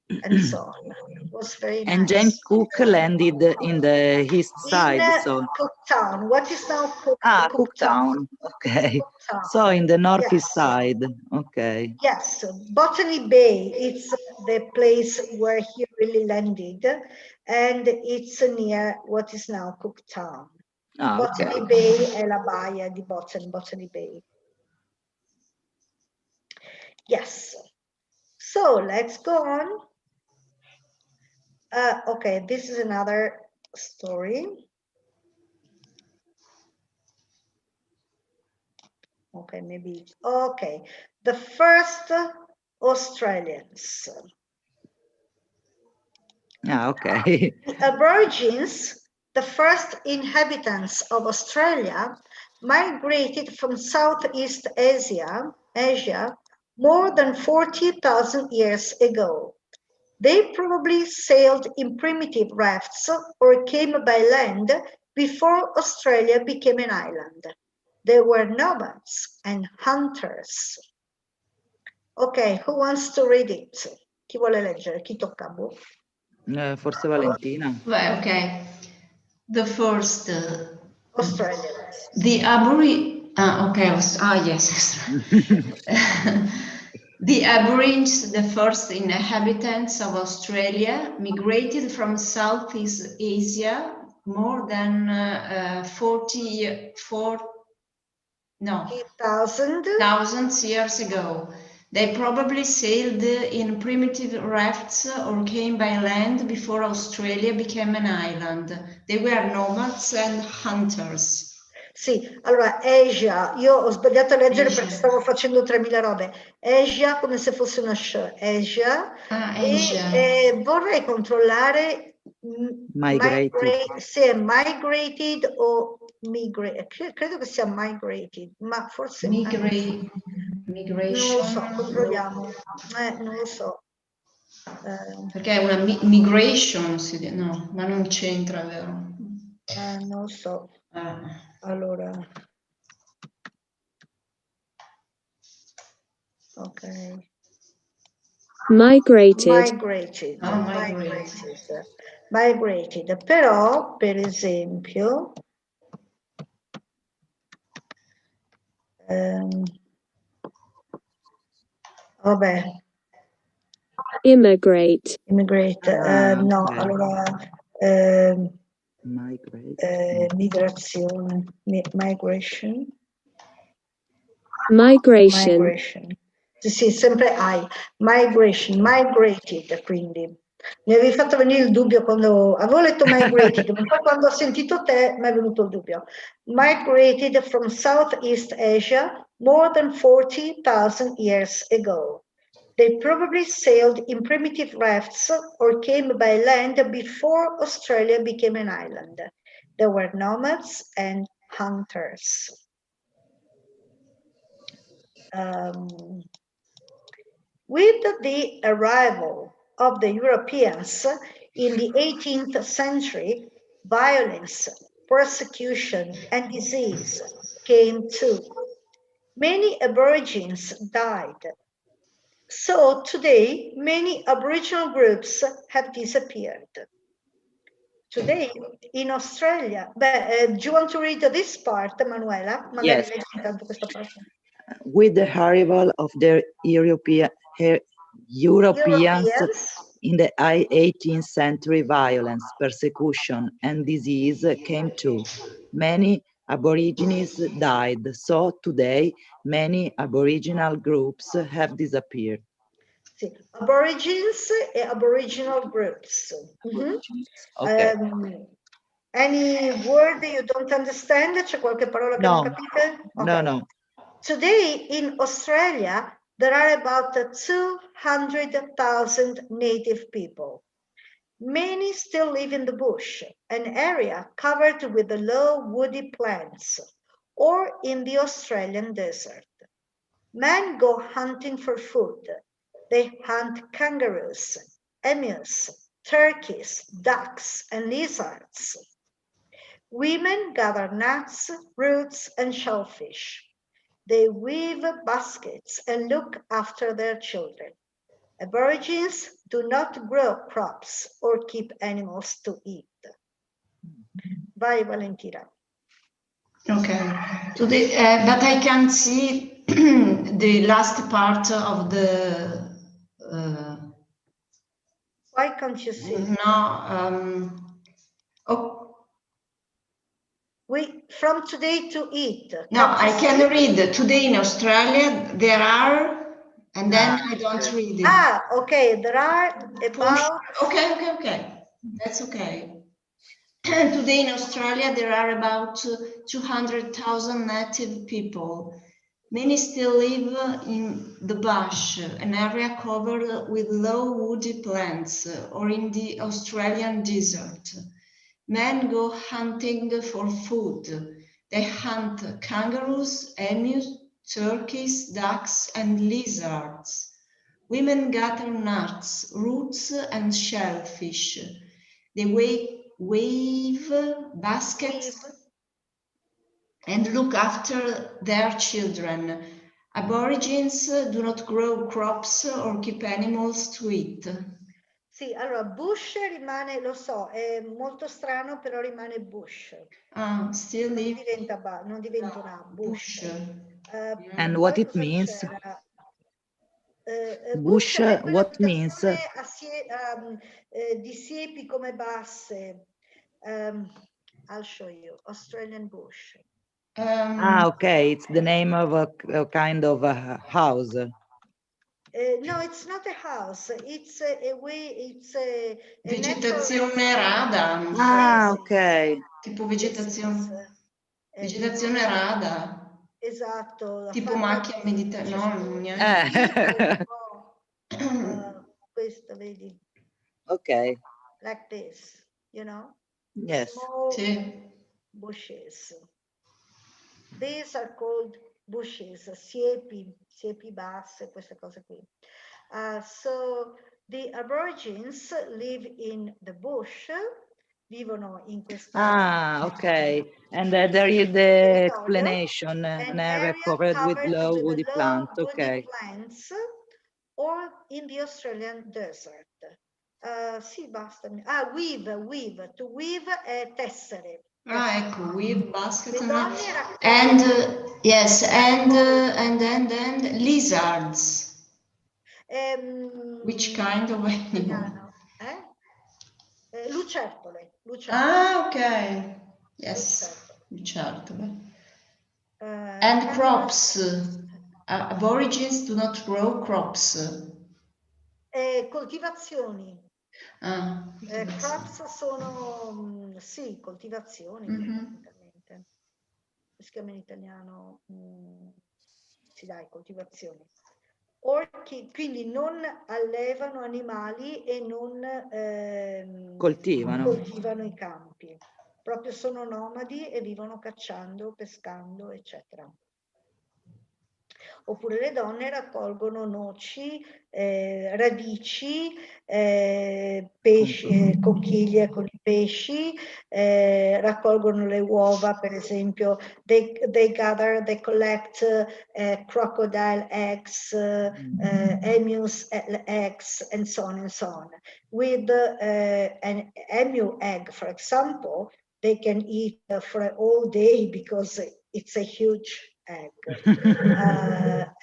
and so on. It was very nice. And James Cook landed in the east side. So Cooktown. What is now Cooktown. Okay. Cooktown. So in the northeast side. Okay. Yes. Botany Bay. It's the place where he really landed, and it's near what is now Cooktown. Botany Bay è la baia di Botany Bay. Yes. So let's go on. Okay, this is another story. Okay, maybe. Okay, the first Australians. Okay. The Aborigines, the first inhabitants of Australia, migrated from Southeast Asia more than 40,000 years ago. They probably sailed in primitive rafts or came by land before Australia became an island. They were nomads and hunters. Okay, who wants to read it? Chi vuole leggere? Chi tocca? Forse Valentina. Well, okay. The first Australians. The Aborigines. Okay. Yes. The Aborigines, the first inhabitants of Australia, migrated from Southeast Asia more than 40,000 years ago. They probably sailed in primitive rafts or came by land before Australia became an island. They were nomads and hunters. Sì, allora Asia, io ho sbagliato a leggere perché stavo facendo 3000 robe. Asia come se fosse una Asia. Asia. E vorrei controllare se è migrated o migrated. Credo che sia migrated, ma forse migration. Non lo so, controlliamo. Non lo so. Perché è una migration, no, ma non c'entra, vero? Non lo so. Allora. Ok. Migrated. Migrated. Però, per esempio, vabbè. Immigrate. No, allora migrazione. Migration. Sì, sempre I. Migrated, quindi. Mi avevi fatto venire il dubbio quando avevo letto migrated, ma poi quando ho sentito te mi è venuto il dubbio. Migrated from Southeast Asia more than 40,000 years ago. They probably sailed in primitive rafts or came by land before Australia became an island. They were nomads and hunters. With the arrival of the Europeans in the 18th century, violence, persecution, and disease came too. Many Aborigines died. So today, many Aboriginal groups have disappeared. Today, in Australia, do you want to read this part, Manuela? Yes. Questa with the arrival of the Europeans in the 18th century, violence, persecution, and disease came too. Many Aborigines died, so today many Aboriginal groups have disappeared. Sì, Aborigines e Aboriginal groups. Okay. Any word you don't understand? C'è qualche parola che non capite? Okay. No. Today in Australia, there are about 200,000 native people. Many still live in the bush, an area covered with the low woody plants, or in the Australian desert. Men go hunting for food. They hunt kangaroos, emus, turkeys, ducks, and lizards. Women gather nuts, roots, and shellfish. They weave baskets and look after their children. Aborigines do not grow crops or keep animals to eat. Vai, Valentina. Okay. Today, but I can't see the last part of the. Why can't you see? No. From today to eat. No, I can read. Today in Australia there are, and then I don't read it. Okay. There are about. Okay. That's okay. Today in Australia there are about 200,000 native people. Many still live in the bush, an area covered with low woody plants, or in the Australian desert. Men go hunting for food. They hunt kangaroos, emus, turkeys, ducks, and lizards. Women gather nuts, roots, and shellfish. They weave baskets and look after their children. Aborigines do not grow crops or keep animals to eat. Sì, allora bush rimane, lo so, è molto strano, però rimane bush. Still live. Non diventa una bush. And what it means? Bush, è quella what means? Di siepi come basse. I'll show you. Australian bush. Okay, it's the name of a kind of a house. No, it's not a house. It's a way. It's a vegetazione rada. Ok. Tipo vegetazione. Vegetazione rada. Esatto. Tipo macchia mediterranea. No, neanche. Questo, vedi? Ok. Like this, you know? Yes. Small bushes. These are called bushes, siepi basse, queste cose qui. So the Aborigines live in the bush, vivono in questa... ok. And there is the explanation, an area covered with low woody plants, ok. Plants, or in the Australian desert. Sì, basta. Weave, to weave è tessere. Ecco, weave, basket, and yes, and lizards. Which kind of animal? Lucertole. Ok. Yes, lucertole. And crops. Aborigines do not grow crops. Coltivazioni. Crops sono, sì, coltivazioni, fondamentalmente. Come si chiama in italiano? Sì, dai, coltivazioni. Orchid, quindi non allevano animali e non coltivano i campi. Proprio sono nomadi e vivono cacciando, pescando, eccetera. Oppure le donne raccolgono noci, radici, pesci, conchiglie con i pesci, raccolgono le uova, per esempio, they collect crocodile eggs, emus eggs, and so on and so on. With an emu egg, for example, they can eat for all day because it's a huge egg.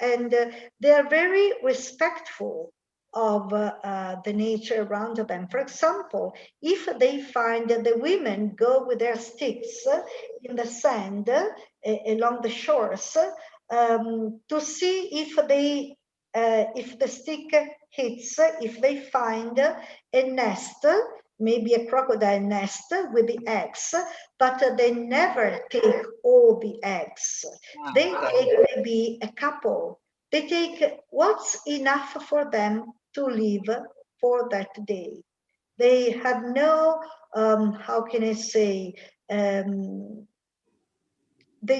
And they are very respectful of the nature around them. For example, if they find that the women go with their sticks in the sand along the shores to see if the stick hits, if they find a nest, maybe a crocodile nest with the eggs, but they never take all the eggs. They take maybe a couple. They take what's enough for them to live for that day. They have no, how can I say, they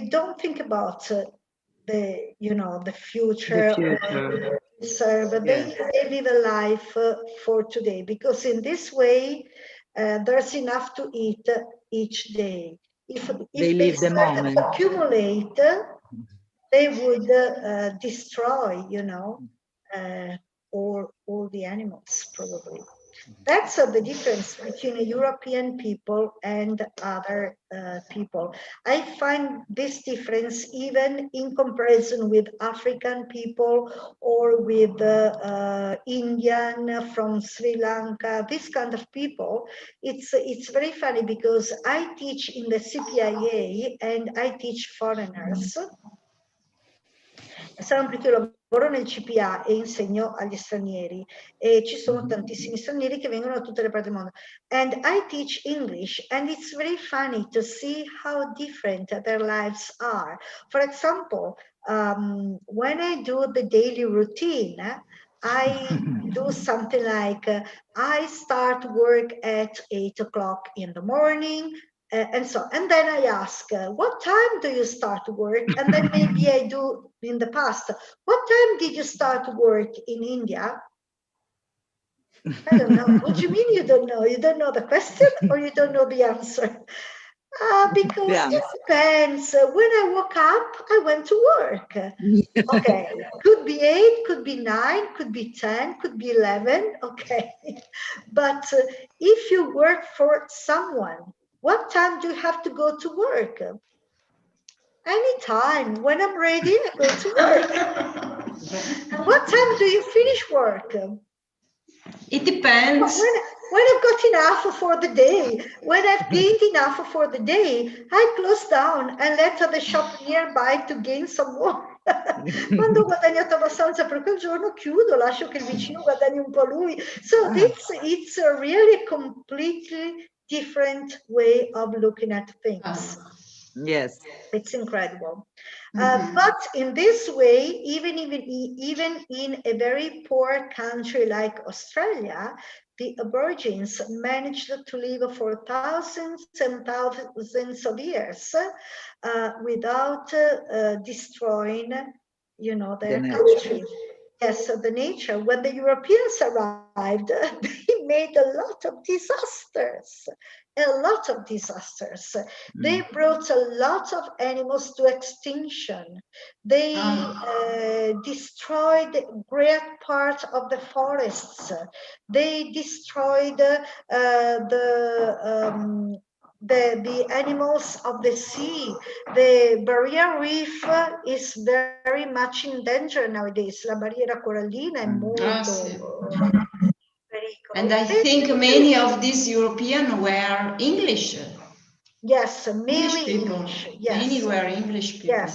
don't think about the future. They live a life for today, because in this way there's enough to eat each day. If they start to accumulate, they would destroy, all the animals, probably. That's the difference between European people and other people. I find this difference even in comparison with African people or with Indian from Sri Lanka, this kind of people. It's very funny because I teach in the CPIA and I teach foreigners. Sarà perché io lavoro nel CPA e insegno agli stranieri e ci sono tantissimi stranieri che vengono da tutte le parti del mondo. And I teach English, and it's very funny to see how different their lives are. For example, when I do the daily routine, I do something like I start work at 8 o'clock in the morning. And then I ask, what time do you start work? And then maybe I do in the past, what time did you start work in India? I don't know. What do you mean you don't know? You don't know the question or you don't know the answer? Because it depends. When I woke up, I went to work. Okay, could be 8, could be 9, could be 10, could be 11. Okay, but if you work for someone, what time do you have to go to work? Anytime. When I'm ready, I go to work. And what time do you finish work? It depends. When I've got enough for the day, when I've gained enough for the day, I close down and let the shop nearby to gain some more. Quando ho guadagnato abbastanza per quel giorno, chiudo, lascio che il vicino guadagni un po' lui. So it's a really completely different way of looking at things. Yes. It's incredible. But in this way, even in a very poor country like Australia, the Aborigines managed to live for thousands and thousands of years without destroying, their country. Yes, so the nature. When the Europeans arrived, they made a lot of disasters. They brought a lot of animals to extinction. They destroyed great part of the forests. They destroyed the animals of the sea. The barrier reef is very much in danger nowadays. La barriera corallina è molto pericolo. And I think many of these Europeans were English. Yes, mainly English. Yes. Many were English people.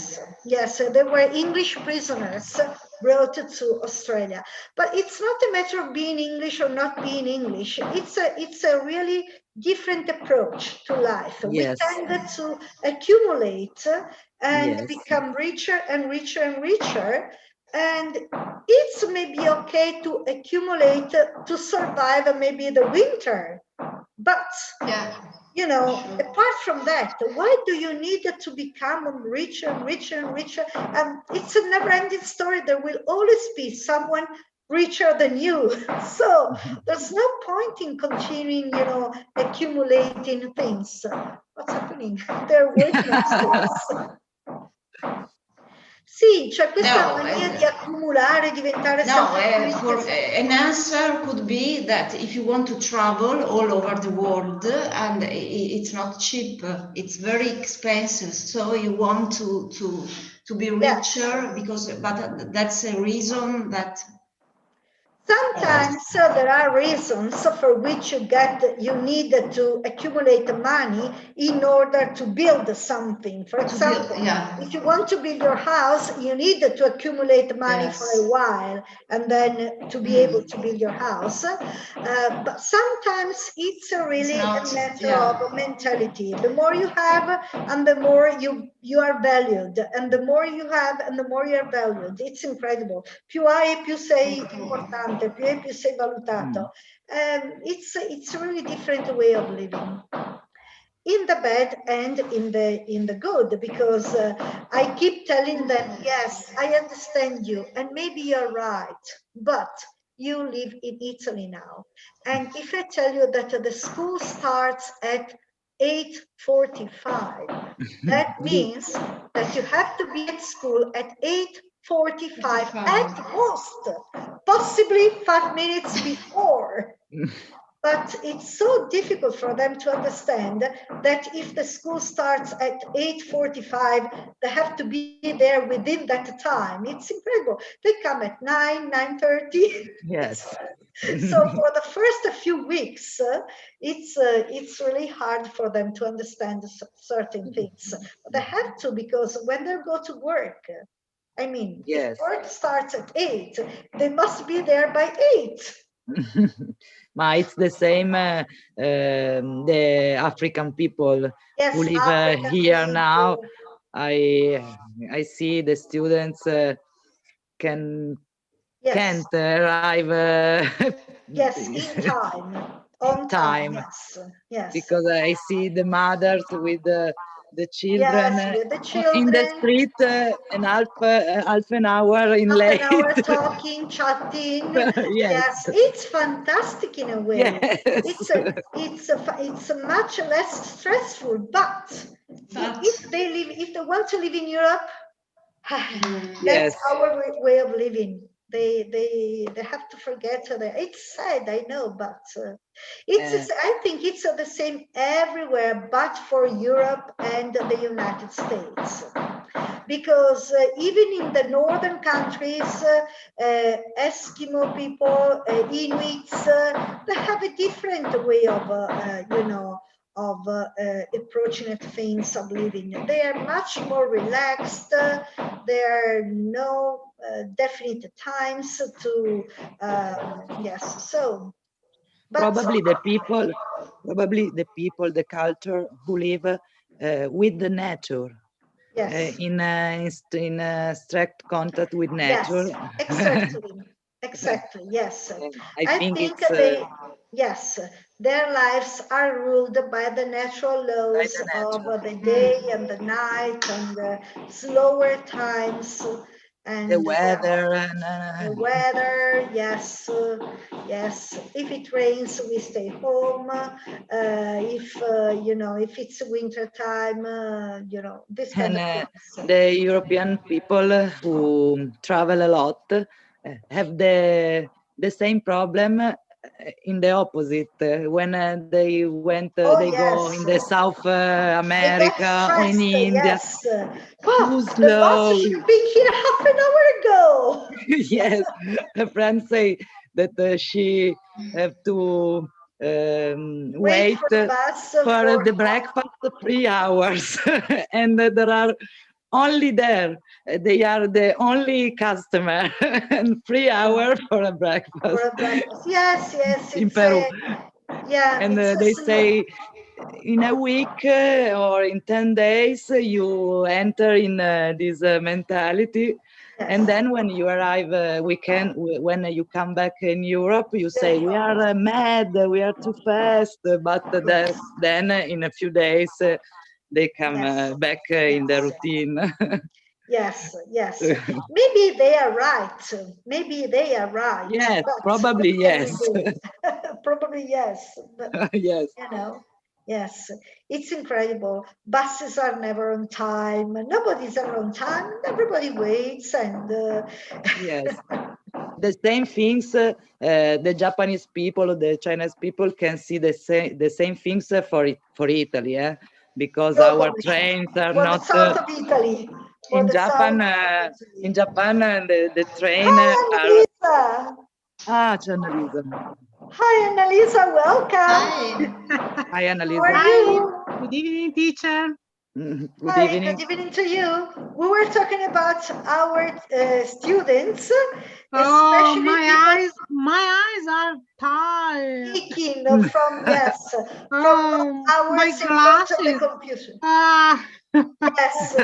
Yes, they were English prisoners brought to Australia. But it's not a matter of being English or not being English. It's a really different approach to life. Yes. We tend to accumulate and become richer and richer and richer. And it's maybe okay to accumulate to survive maybe the winter. But apart from that, why do you need to become richer and richer and richer? It's a never-ending story. There will always be someone richer than you. So there's no point in continuing, accumulating things. What's happening? They're working upstairs. Sì, c'è questa mania di accumulare, diventare sempre più an answer could be that if you want to travel all over the world and it's not cheap, it's very expensive, so you want to be richer but that's a reason that sometimes there are reasons for which you need to accumulate money in order to build something. For example, if you want to build your house, you need to accumulate money for a while and then to be able to build your house. But sometimes it's really a matter of mentality. The more you have and the more you are valued, and the more you have and the more you are valued. It's incredible. Più hai, più sei importante, più hai, più sei valutato. It's a really different way of living, in the bad and in the good, because I keep telling them, yes, I understand you, and maybe you're right, but you live in Italy now. And if I tell you that the school starts at 8:45, that means that you have to be at school at 8:45 at most, possibly 5 minutes before. But it's so difficult for them to understand that if the school starts at 8:45, they have to be there within that time. It's incredible. They come at 9:30. Yes. So for the first few weeks, it's really hard for them to understand certain things. But they have to, because when they go to work, if work starts at 8, they must be there by 8. But it's the same, the African people who live here people. Now. I see the students can't arrive. In time. On time. Yes. Because I see the mothers with the children, with the children in the street, half an hour in late. Half an hour talking, chatting. Yes, it's fantastic in a way. Yes. It's much less stressful. But if they want to live in Europe, that's our way of living. They have to forget that. It's sad, I know, but I think it's the same everywhere, but for Europe and the United States. because even in the northern countries, Eskimo people, Inuits, they have a different way of, you know, of approaching at things, of living. They are much more relaxed. There are no definite times to, yes, so. But probably the people, the culture who live with the nature. yes. In strict contact with nature. Yes, exactly. Exactly, yes. I think think it's they, yes, their lives are ruled by the natural laws the of nature. the day and the night and the slower times and The weather and the weather. Yes, yes. If it rains, we stay home. If you know, if it's winter time, you know, this kind of things. the European people who travel a lot have the same problem in the opposite. When they went, they go in the South America or in India. Yes. Too The bus slow. should have been here half an hour ago. Yes, a friend say that she have to wait for the bus for the breakfast 3 hours, and there are only there. They are the only customer, and 3 hours for a breakfast. For a breakfast. Yes, yes. In Peru. Yeah. And they say in a week or in 10 days, you enter in this mentality. Yes. And then when you arrive when you come back in Europe, you say, we are mad, we are too fast. But then in a few days, they come back in the routine. Yes, yes. Maybe they are right. Maybe they are right. Yes, but probably yes. Probably yes. But, yes. you know, yes. It's incredible. Buses are never on time. Nobody's ever on time. Everybody waits and. Yes. The same things the Japanese people, the Chinese people can see the same things for Italy, because our trains are not the south of Italy. in Japan. In Japan, the train Hi, are. Annalisa. C'è Annalisa. Hi, Annalisa. Welcome. Hi, Annalisa. How are you? Good evening, teacher. Good Hi, evening. good evening to you. We were talking about our students. Oh, my eyes are tired. Aching from Oh, hours in front of the computer. Yes.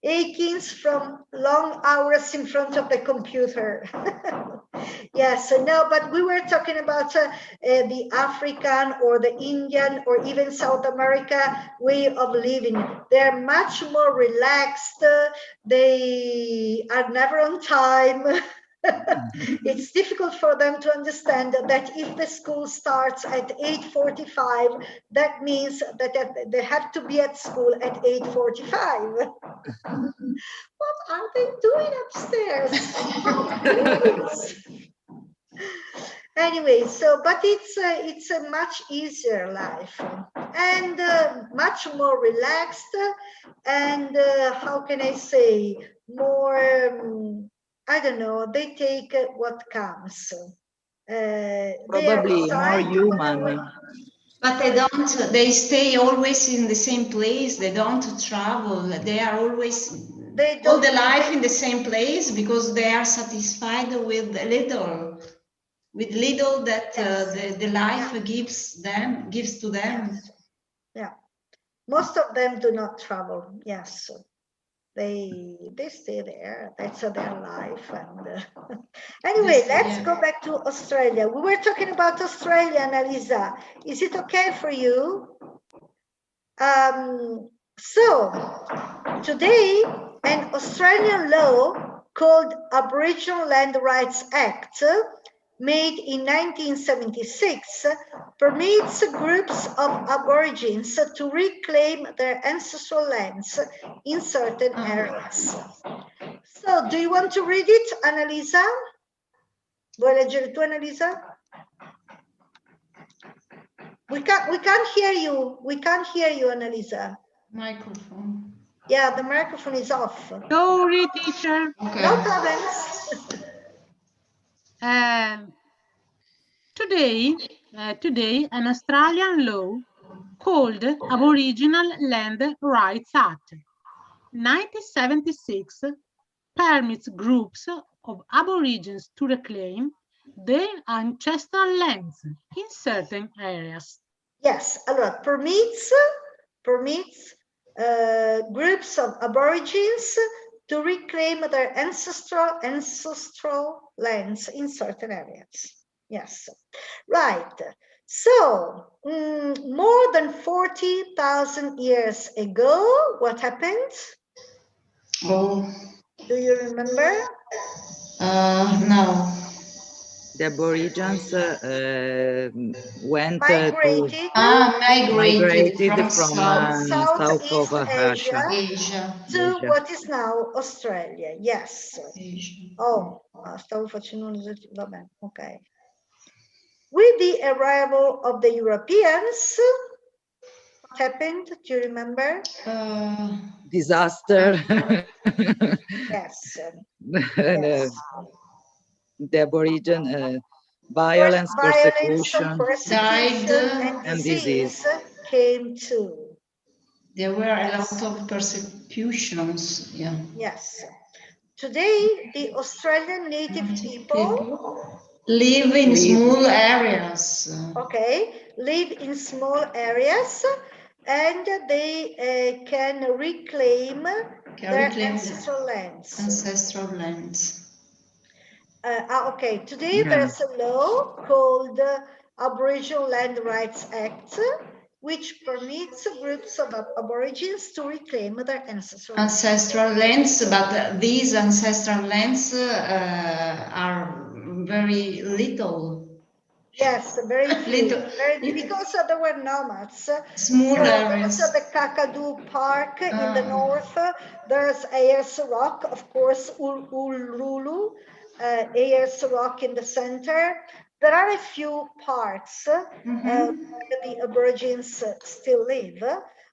Achings from long hours in front of the computer. Yes, no, but we were talking about the African or the Indian or even South America way of living. They're much more relaxed. They are never on time. It's difficult for them to understand that if the school starts at 8:45, that means that they have to be at school at 8:45. What are they doing upstairs? Anyway, so but it's a much easier life and much more relaxed and how can I say, more I don't know, they take what comes. Probably more human. But they stay always in the same place. They don't travel. They are always all the life in the same place because they are satisfied with little that the life gives to them. Yes. Yeah, most of them do not travel. Yes, they stay there. That's their life. And anyway, let's go back to Australia. We were talking about Australia, Annalisa. Is it okay for you? So today, an Australian law called Aboriginal Land Rights Act, made in 1976, permits groups of Aborigines to reclaim their ancestral lands in certain areas. So, do you want to read it, Annalisa? Vuoi leggere tu, Annalisa? We can't hear you. We can't hear you, Annalisa. Microphone. Yeah, the microphone is off. Sorry, teacher. Okay. No problems. Today, an Australian law called Aboriginal Land Rights Act 1976 permits groups of Aborigines to reclaim their ancestral lands in certain areas. Yes, allora, permits groups of Aborigines to reclaim their ancestral lands in certain areas. Yes, right. So, more than 40,000 years ago, what happened? Oh. Do you remember? No. The Aborigines went migrated from south of Asia Asia. to what is now Australia. Yes. Asia. Oh, stavo facendo un esercizio. Vabbè, ok. With the arrival of the Europeans, what happened? Do you remember? Disaster. Yes. Yes. The Aborigine violence, persecution, died, and disease came too. There were a lot of persecutions. Yeah. Yes. Today, the Australian native people live in small areas. Okay, live in small areas, and they can reclaim their ancestral lands. Okay, today there's a law called Aboriginal Land Rights Act, which permits groups of Aborigines to reclaim their ancestral lands. But these ancestral lands are very little. Yes, very few, because there were nomads. Small areas. There's the Kakadu Park in the north. There's Ayers Rock, of course, Uluru, Ayers Rock in the center. There are a few parts where the Aborigines still live.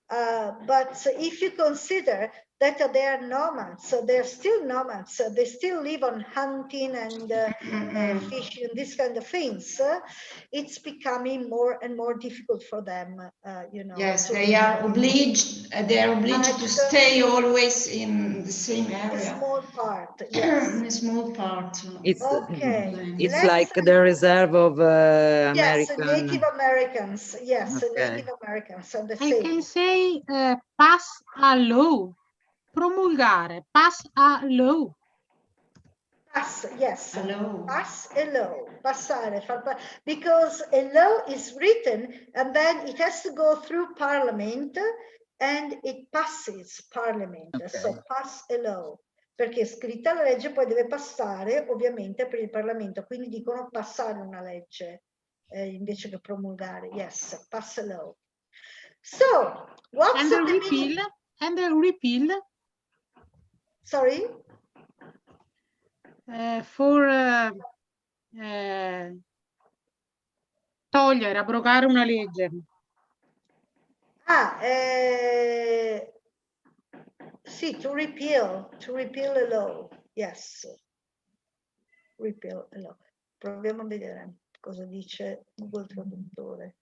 But if you consider that they are nomads, so they're still nomads, they still live on hunting and fishing and these kind of things, it's becoming more and more difficult for them, you know. Yes, they are obliged to stay always in the same area. A small part, yes. A small part. It's like the reserve of American. Yes, Native Americans. Yes, Native Americans are the same. I can say pass a law, promulgare, pass a law. Pass, yes. Pass a law. Passare, because a law is written and then it has to go through Parliament and it passes Parliament. So pass a law. Perché è scritta la legge, poi deve passare ovviamente per il Parlamento. Quindi dicono passare una legge invece che promulgare. Yes, pass a law. So, what's the repeal? And the repeal? Sorry? Togliere, abrogare una legge. Sì, to repeal a law, yes. Repeal a law. Proviamo a vedere cosa dice Google Traduttore.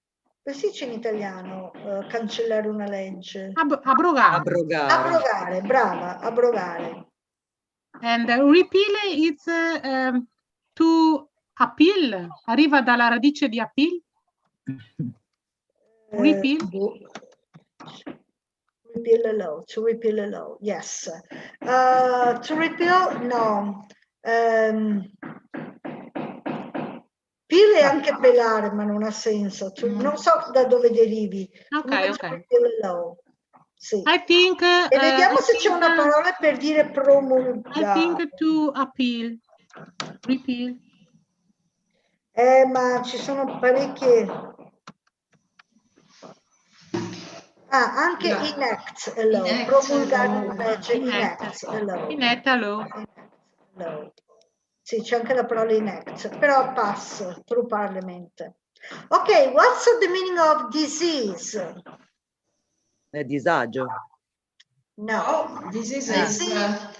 Come si dice in italiano cancellare una legge? Abrogare. Abrogare, brava, abrogare. And repeal is to appeal, arriva dalla radice di appeal. Repeal. Repeal a law, to repeal a law, yes. To repeal, no. Pil è anche pelare, ma non ha senso. Non so da dove derivi. Ok. Repeal a law. Sì. I think, e vediamo se c'è una parola per dire promulgare. I think to appeal, repeal. Ma ci sono parecchie. Anche enact a law, promulgare una legge, enact a law. Enact a law. Sì, c'è anche la parola enact, però pass through Parliament. Ok, what's the meaning of disease? Disagio. No, this is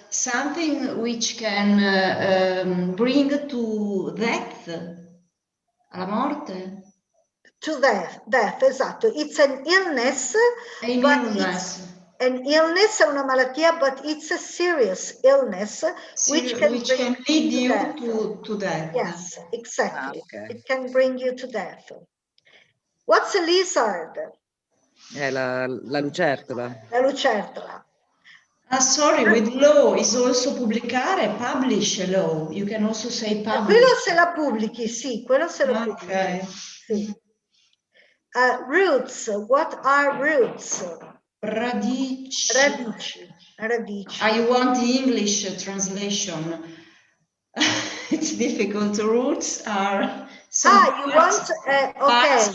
something which can bring to death, alla morte. To death, esatto. It's an illness, an illness è una malattia, but it's a serious illness which can lead you to death. Yes, exactly. Okay. It can bring you to death. What's a lizard? La lucertola. La lucertola. Sorry, with law is also pubblicare, publish a law. You can also say publish. Quello se la pubblichi, sì, quello se lo pubblichi. Sì. Roots, what are roots? Radici. Radici. I want the English translation. It's difficult. Roots are parts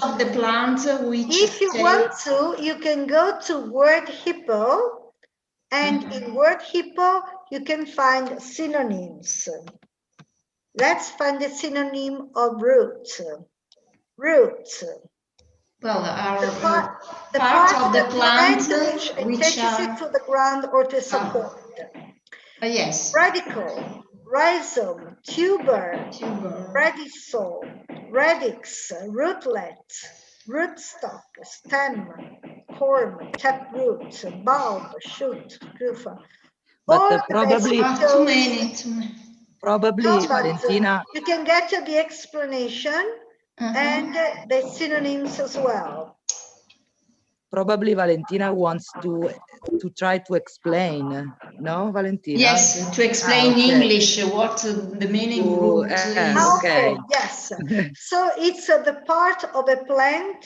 of the plant which if you want to, you can go to word hippo, and in word hippo you can find synonyms. Let's find the synonym of root. Root. Well, the part of the plant which attaches it to the ground or to support. Yes. Radical, rhizome, tuber, radicole, radix, rootlet, rootstock, stem, corm, taproot, bulb, shoot, drupa. But probably too many. Probably, Valentina. You can get the explanation and the synonyms as well. Probably Valentina wants to try to explain, no, Valentina? Yes, to explain in English what the meaning root is. Okay, yes. So it's the part of a plant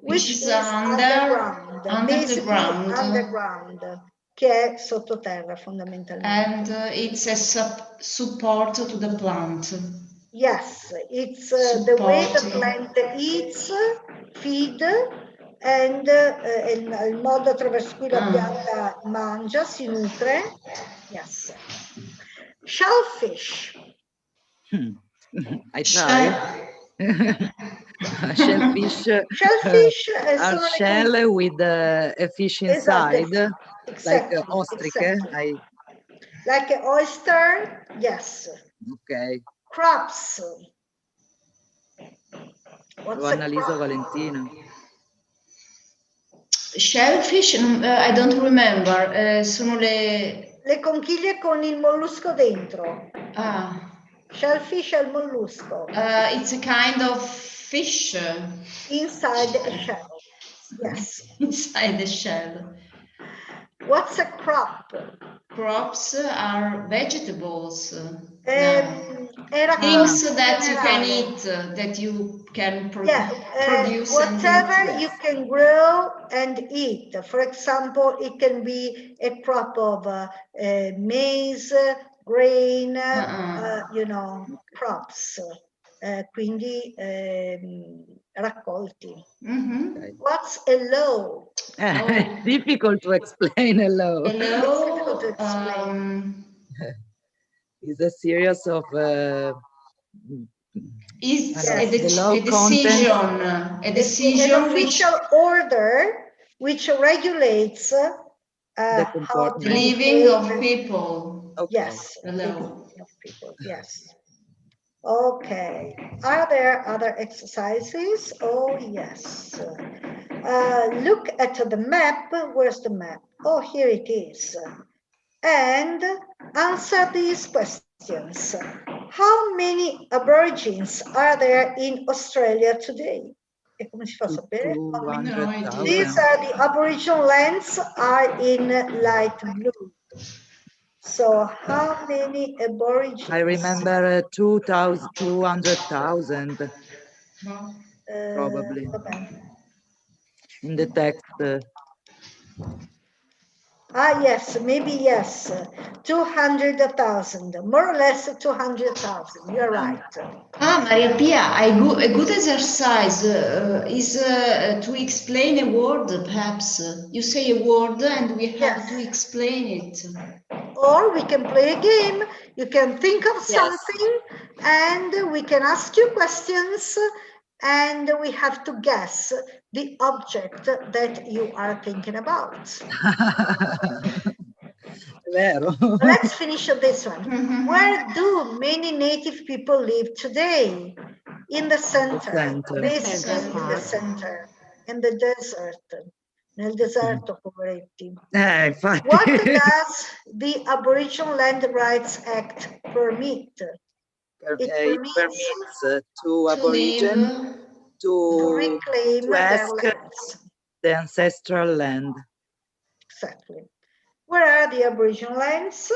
which is underground, underground, che è sottoterra fondamentalmente. And it's a support to the plant. Yes, it's the way the plant eats, feed, and il modo attraverso cui la pianta mangia, si nutre. Yes. Shellfish. I try. Shellfish. Shellfish are shell with a fish inside, exactly, like ostrich. Exactly. Like an oyster, yes. Okay. Crabs. Lo analizzo, Valentina. Shellfish, I don't remember. Sono le conchiglie con il mollusco dentro. Shellfish è il mollusco. It's a kind of fish. Inside a shell. Yes. Inside the shell. What's a crop? Crops are vegetables. Things that you can eat, that you can produce. Whatever you can grow and eat. For example, it can be a crop of maize, grain, you know, crops. Quindi raccolti. What's a law? It's difficult to explain a law. A law is a series of is a decision. A decision, an official order which regulates the living of people. Okay. Yes, the living of people. Yes. Okay. Are there other exercises? Oh, yes. Look at the map. Where's the map? Oh, here it is. And answer these questions. How many Aborigines are there in Australia today? E come si fa a sapere? These are the Aboriginal lands are in light blue. So how many Aborigines? I remember 200,000 probably in the text. Yes, maybe yes, 200,000, more or less 200,000. You're right. Maria Pia, a good exercise is to explain a word. Perhaps you say a word and we have to explain it. Or we can play a game. You can think of something and we can ask you questions and we have to guess the object that you are thinking about. Vero. Let's finish this one. Where do many native people live today? In the center. center. Basically in the center. In the desert. Nel deserto, poveretti. Infatti. What does the Aboriginal Land Rights Act permit? It permits to Aborigine to reclaim their ask lands. the ancestral land. Exactly. Where are the Aboriginal lands?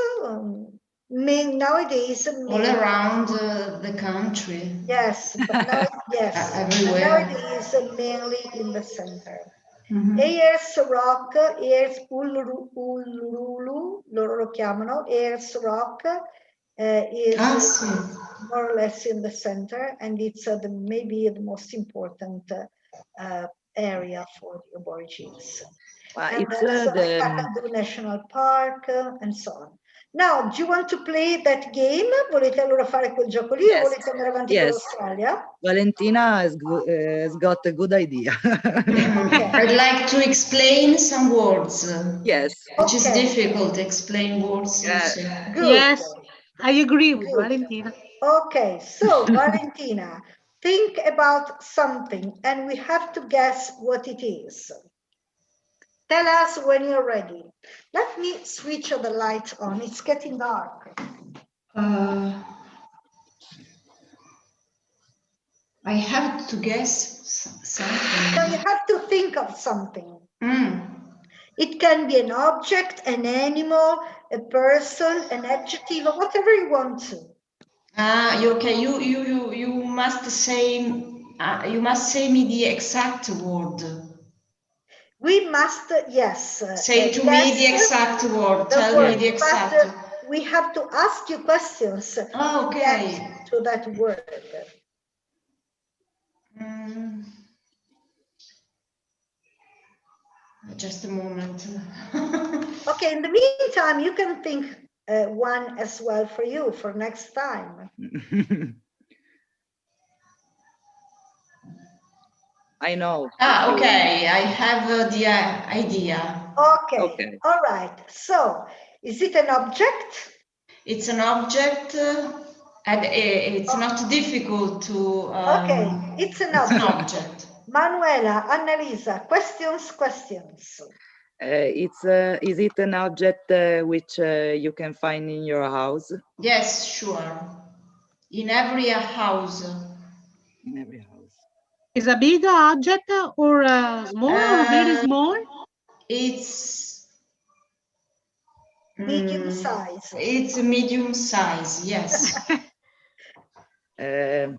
Nowadays, all around the country. Yes, but now, yes, everywhere. Nowadays mainly in the center. Ayers Rock, Ayers Uluru, loro lo chiamano, Ayers Rock is more or less in the center, and it's maybe the most important area for the Aborigines. And there's Kakadu National Park and so on. Now, do you want to play that game? Volete allora fare quel gioco lì o volete andare avanti con l'Australia? Valentina has got a good idea. Okay. I'd like to explain some words. Yes. Which is difficult to explain words. Yes, I agree with Valentina. Okay, so Valentina, think about something and we have to guess what it is. Tell us when you're ready. Let me switch the light on. It's getting dark. I have to guess something. So you have to think of something. It can be an object, an animal, a person, an adjective, or whatever you want to. Okay. You must say. You must say me the exact word. We must, yes. Say to me the exact word. Tell me the exact. But we have to ask you questions. Okay. To that word. Just a moment. Okay, in the meantime, you can think one as well for you for next time. I know. Okay, I have the idea. Okay, all right. So, is it an object? It's an object, and it's not difficult to. Okay, it's an object. Manuela, Annalisa, questions. Is it an object which you can find in your house? Yes, sure. In every house. In every house. Is a big object or small or very small? It's medium size. It's a medium size, yes. In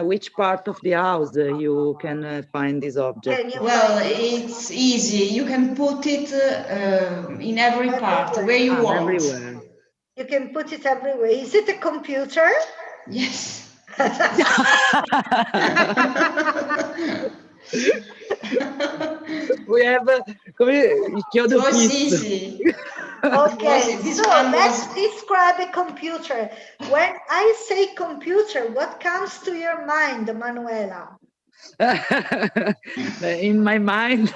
which part of the house you can find this object? Well, it's easy. You can put it in every part where you want. Everywhere. You can put it everywhere. Is it a computer? Yes. We have it was easy. Okay, so let's describe a computer. When I say computer, what comes to your mind, Manuela? In my mind,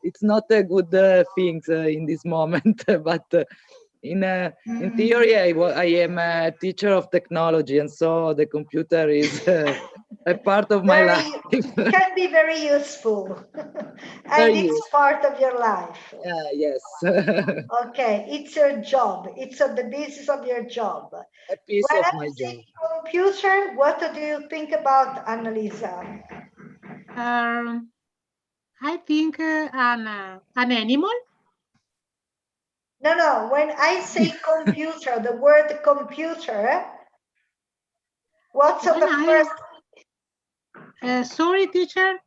it's not a good thing in this moment, but in theory, I am a teacher of technology, and so the computer is a part of my life. It can be very useful, and it's part of your life. Yes. Okay, it's your job. It's at the basis of your job. A piece of my job. Computer, what do you think about, Annalisa? I think an animal. No. When I say computer, the word computer, what's the first? Sorry, teacher.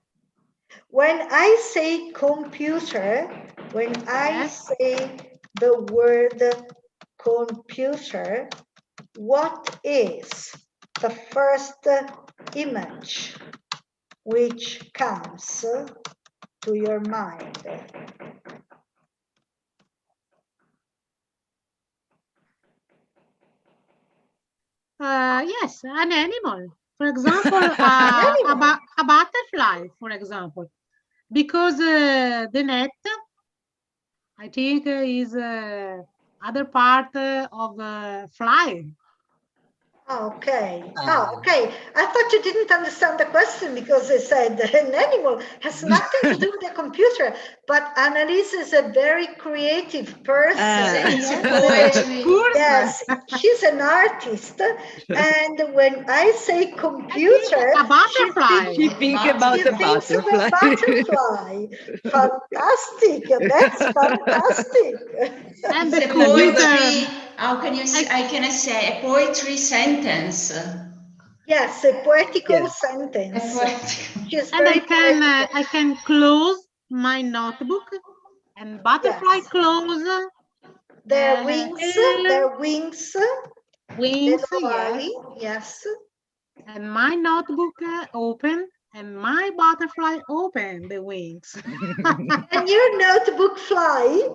When I say computer, when I say the word computer, what is the first image which comes to your mind? Yes, an animal. For example, a butterfly, for example, because the net, I think is other part of fly. Okay. Oh, okay. I thought you didn't understand the question because they said an animal has nothing to do with the computer. But Annalise is a very creative person. Yes, she's an artist. And when I say computer, A butterfly. She thinks about a butterfly. Butterfly. Fantastic. That's fantastic. And the poetry. How can you say? Can I say a poetry sentence? Yes, a poetical sentence. And I can close my notebook and butterfly close their wings. Wings, yes. And my notebook open and my butterfly open the wings. And your notebook fly?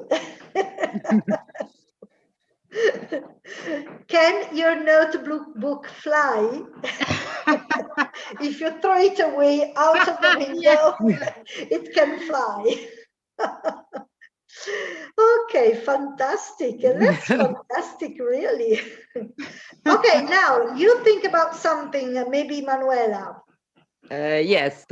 Can your notebook fly? If you throw it away out of the window, it can fly. Okay, fantastic. That's fantastic, really. Okay, now you think about something, maybe Manuela. Yes.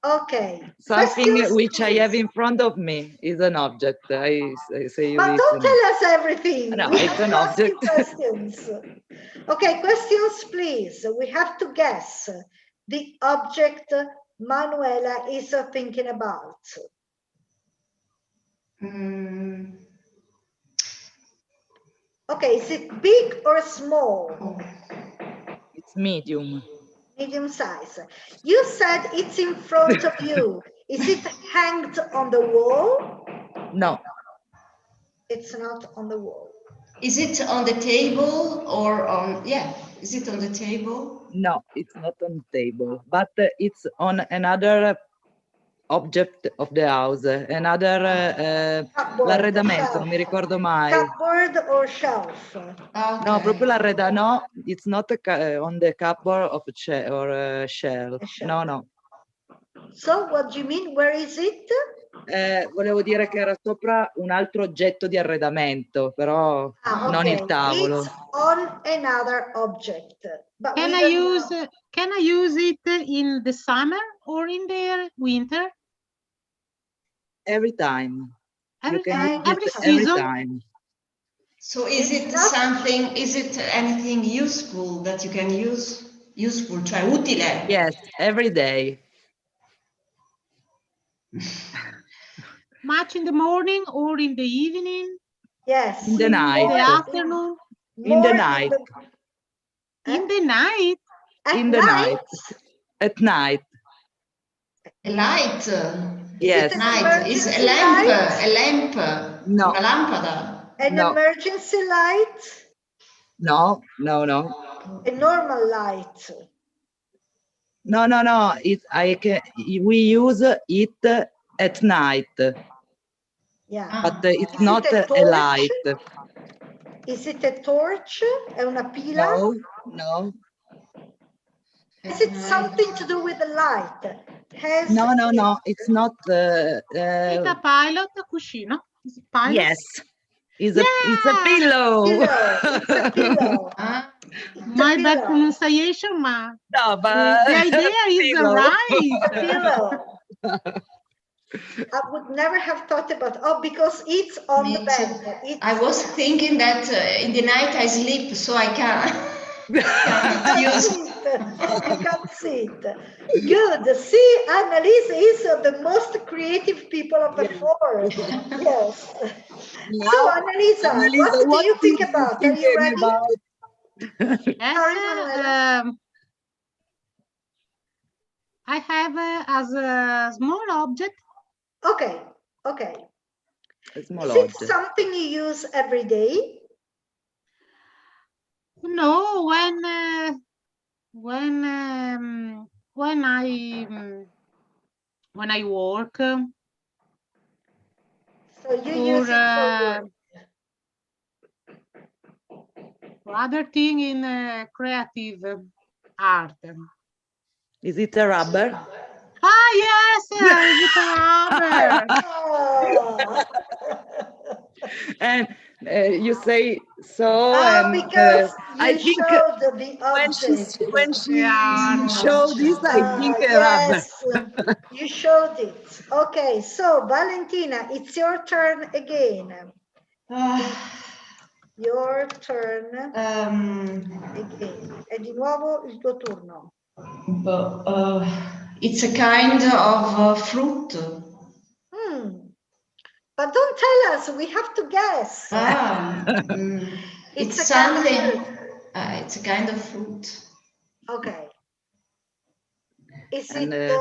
Okay. Something which I have in front of me is an object. I say but don't tell us everything. No, we it's an object. Questions. Okay, questions, please. We have to guess the object Manuela is thinking about. Okay, is it big or small? It's medium. Medium size. You said it's in front of you. Is it hanged on the wall? No. It's not on the wall. Is it on the table or on, is it on the table? No, it's not on the table, but it's on another object of the house, another l'arredamento, non mi ricordo mai. Cupboard or shelf? Okay. No, proprio l'arredamento, no, it's not on the cupboard of or shelf. No. So what do you mean? Where is it? Volevo dire che era sopra un altro oggetto di arredamento, però non il tavolo. It's on another object. But can I use it in the summer or in the winter? Every time. Every time. So is it anything useful that you can use? Useful, cioè utile? Yes, every day. Much in the morning or in the evening? Yes. In the night. In the afternoon? In the night. In the night? In the night. At night. A light? Yes. Night. Is a lamp? A lamp? No. Una lampada? An emergency light? No. A normal light? No. We use it at night. Yeah. But it's not a light. Is it a torch? È una pila? No. Is it something to do with the light? No. It's not. It's a pilot, a cuscino. Is it pilot? Yes. It's a pillow. It's a pillow. My bad pronunciation, ma. No, but the idea is right. Pillow. I would never have thought about, because it's on the bed. I was thinking that in the night I sleep, so I can't use it. You can't see it. Good. See, Annalise is the most creative people of the four. Yes. So, Annalisa, what do you think about? Are you ready? Yes, I have as a small object. Okay. A small object. Is it something you use every day? No, when I work. So you use it for work. Other thing in creative art. Is it a rubber? Ah, yes, is it a rubber? And you say so, and because I you think showed the object. when she Yeah, showed this, I think rubber. Yes, you showed it. Okay, so Valentina, it's your turn again. Your turn again. È di nuovo il tuo turno. It's a kind of fruit. But don't tell us, we have to guess. It's a kind of fruit. Okay. Is it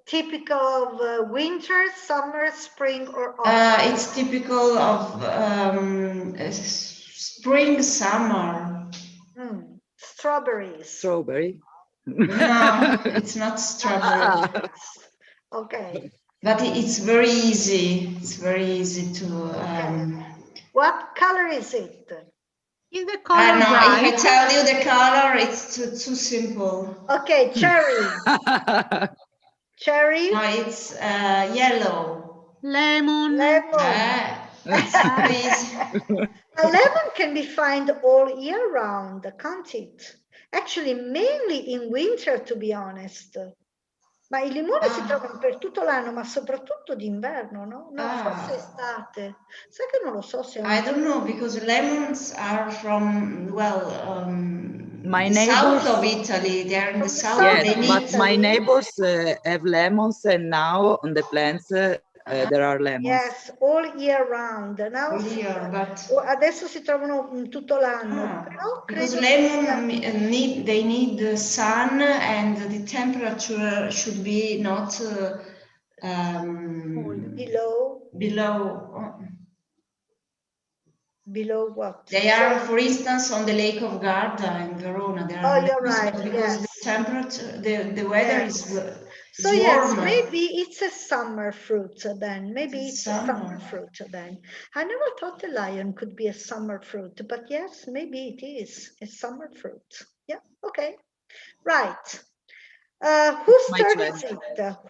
typical of winter, summer, spring, or autumn? It's typical of spring, summer. Strawberries. Strawberry. No, it's not strawberry. Okay. But it's very easy. It's very easy to. What color is it? Is the color no, bright? if I tell you the color, it's too simple. Okay, cherry. Cherry? No, it's yellow. Lemon. Please. A lemon can be found all year round, can't it? Actually, mainly in winter, to be honest. Ma i limoni si trovano per tutto l'anno, ma soprattutto d'inverno, no? No, forse estate. Sai che non lo so se... I don't know, because lemons are from, my the neighbors, south of Italy. They're in the south. Yes, but my neighbors have lemons, and now on the plants there are lemons. Yes, all year round. Now all year, but adesso si trovano tutto l'anno. Però because lemon they need the sun, and the temperature should be not below what? They are, for instance, on the Lake of Garda in Verona. They are you're right. Because the temperature, the weather is so warm. yes, maybe it's a summer fruit then. Maybe it's a summer fruit then. I never thought a lion could be a summer fruit, but yes, maybe it is a summer fruit. Yeah, okay. Right. Whose turn is it?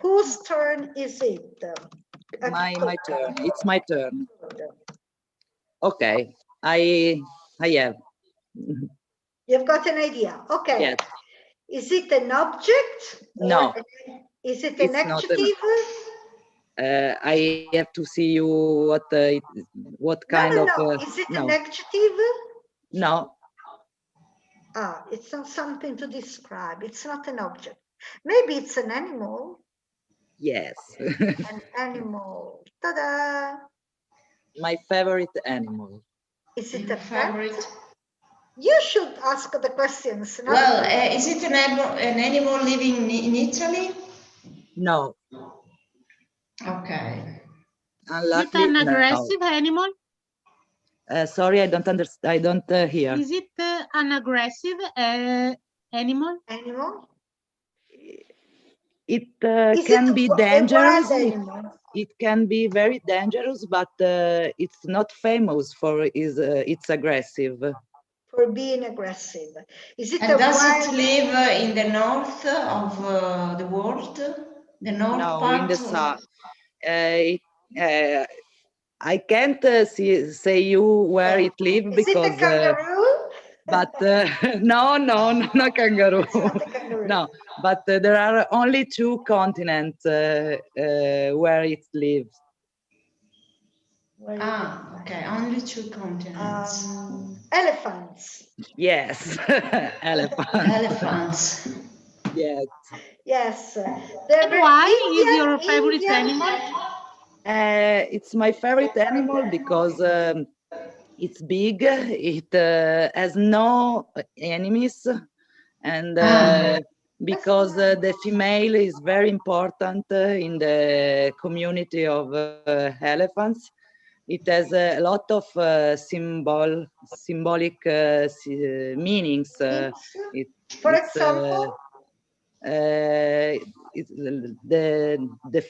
Whose turn is it? My turn. It's my turn. Okay, I have. You've got an idea. Okay. Yes. Is it an object? No. Is it an adjective? I have to see you what kind of. Is it an adjective? No. It's not something to describe. It's not an object. Maybe it's an animal. Yes. An animal. Ta-da! My favorite animal. Is it a favorite? You should ask the questions. Well, is it an animal living in Italy? No. Okay. Unluckily, is it an aggressive animal? Sorry, I don't understand. I don't hear. Is it an aggressive animal? It can be dangerous. It can be very dangerous, but it's not famous for it's aggressive. For being aggressive. Is it does it live in the north of the world? The north part? In the south. I can't say you where it lives because. Is it a kangaroo? But no, not kangaroo. No, but there are only 2 continents where it lives. Okay, only 2 continents. Elephants. Yes, elephants. Yes. Yes. And why is your favorite animal? It's my favorite animal because it's big. It has no enemies, and because the female is very important in the community of elephants. It has a lot of symbolic meanings. For example, the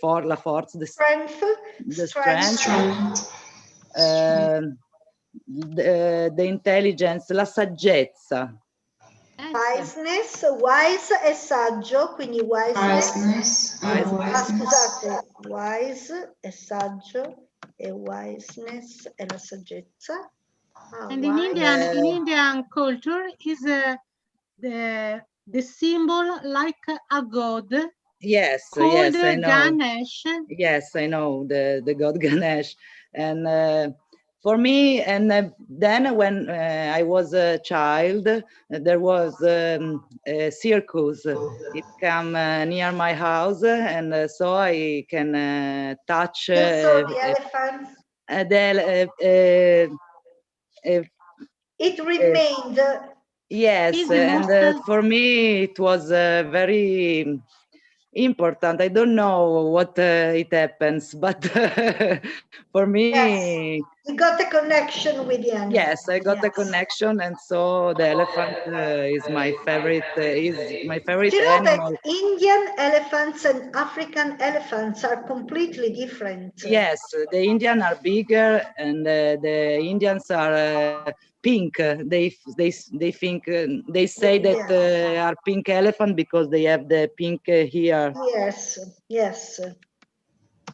force, the strength, the intelligence, la saggezza. Wiseness, wise e saggio, quindi wiseness. Scusate, wise e saggio. e wiseness è la saggezza. And in Indian culture is the symbol like a god. Yes, called yes, I know. Ganesh. Yes, I know the god Ganesh. And for me, and then when I was a child, there was a circus. It came near my house, and so I can touch the elephant. It remained. Yes, and for me it was very important. I don't know what it happens, but for me, yes, you got a connection with the animal. Yes, I got a connection, and so the elephant is my favorite. Is my favorite Do you know animal. that Indian elephants and African elephants are completely different? Yes, the Indian are bigger, and the Indians are pink. They think they say that are pink elephant because they have the pink here. Yes, yes,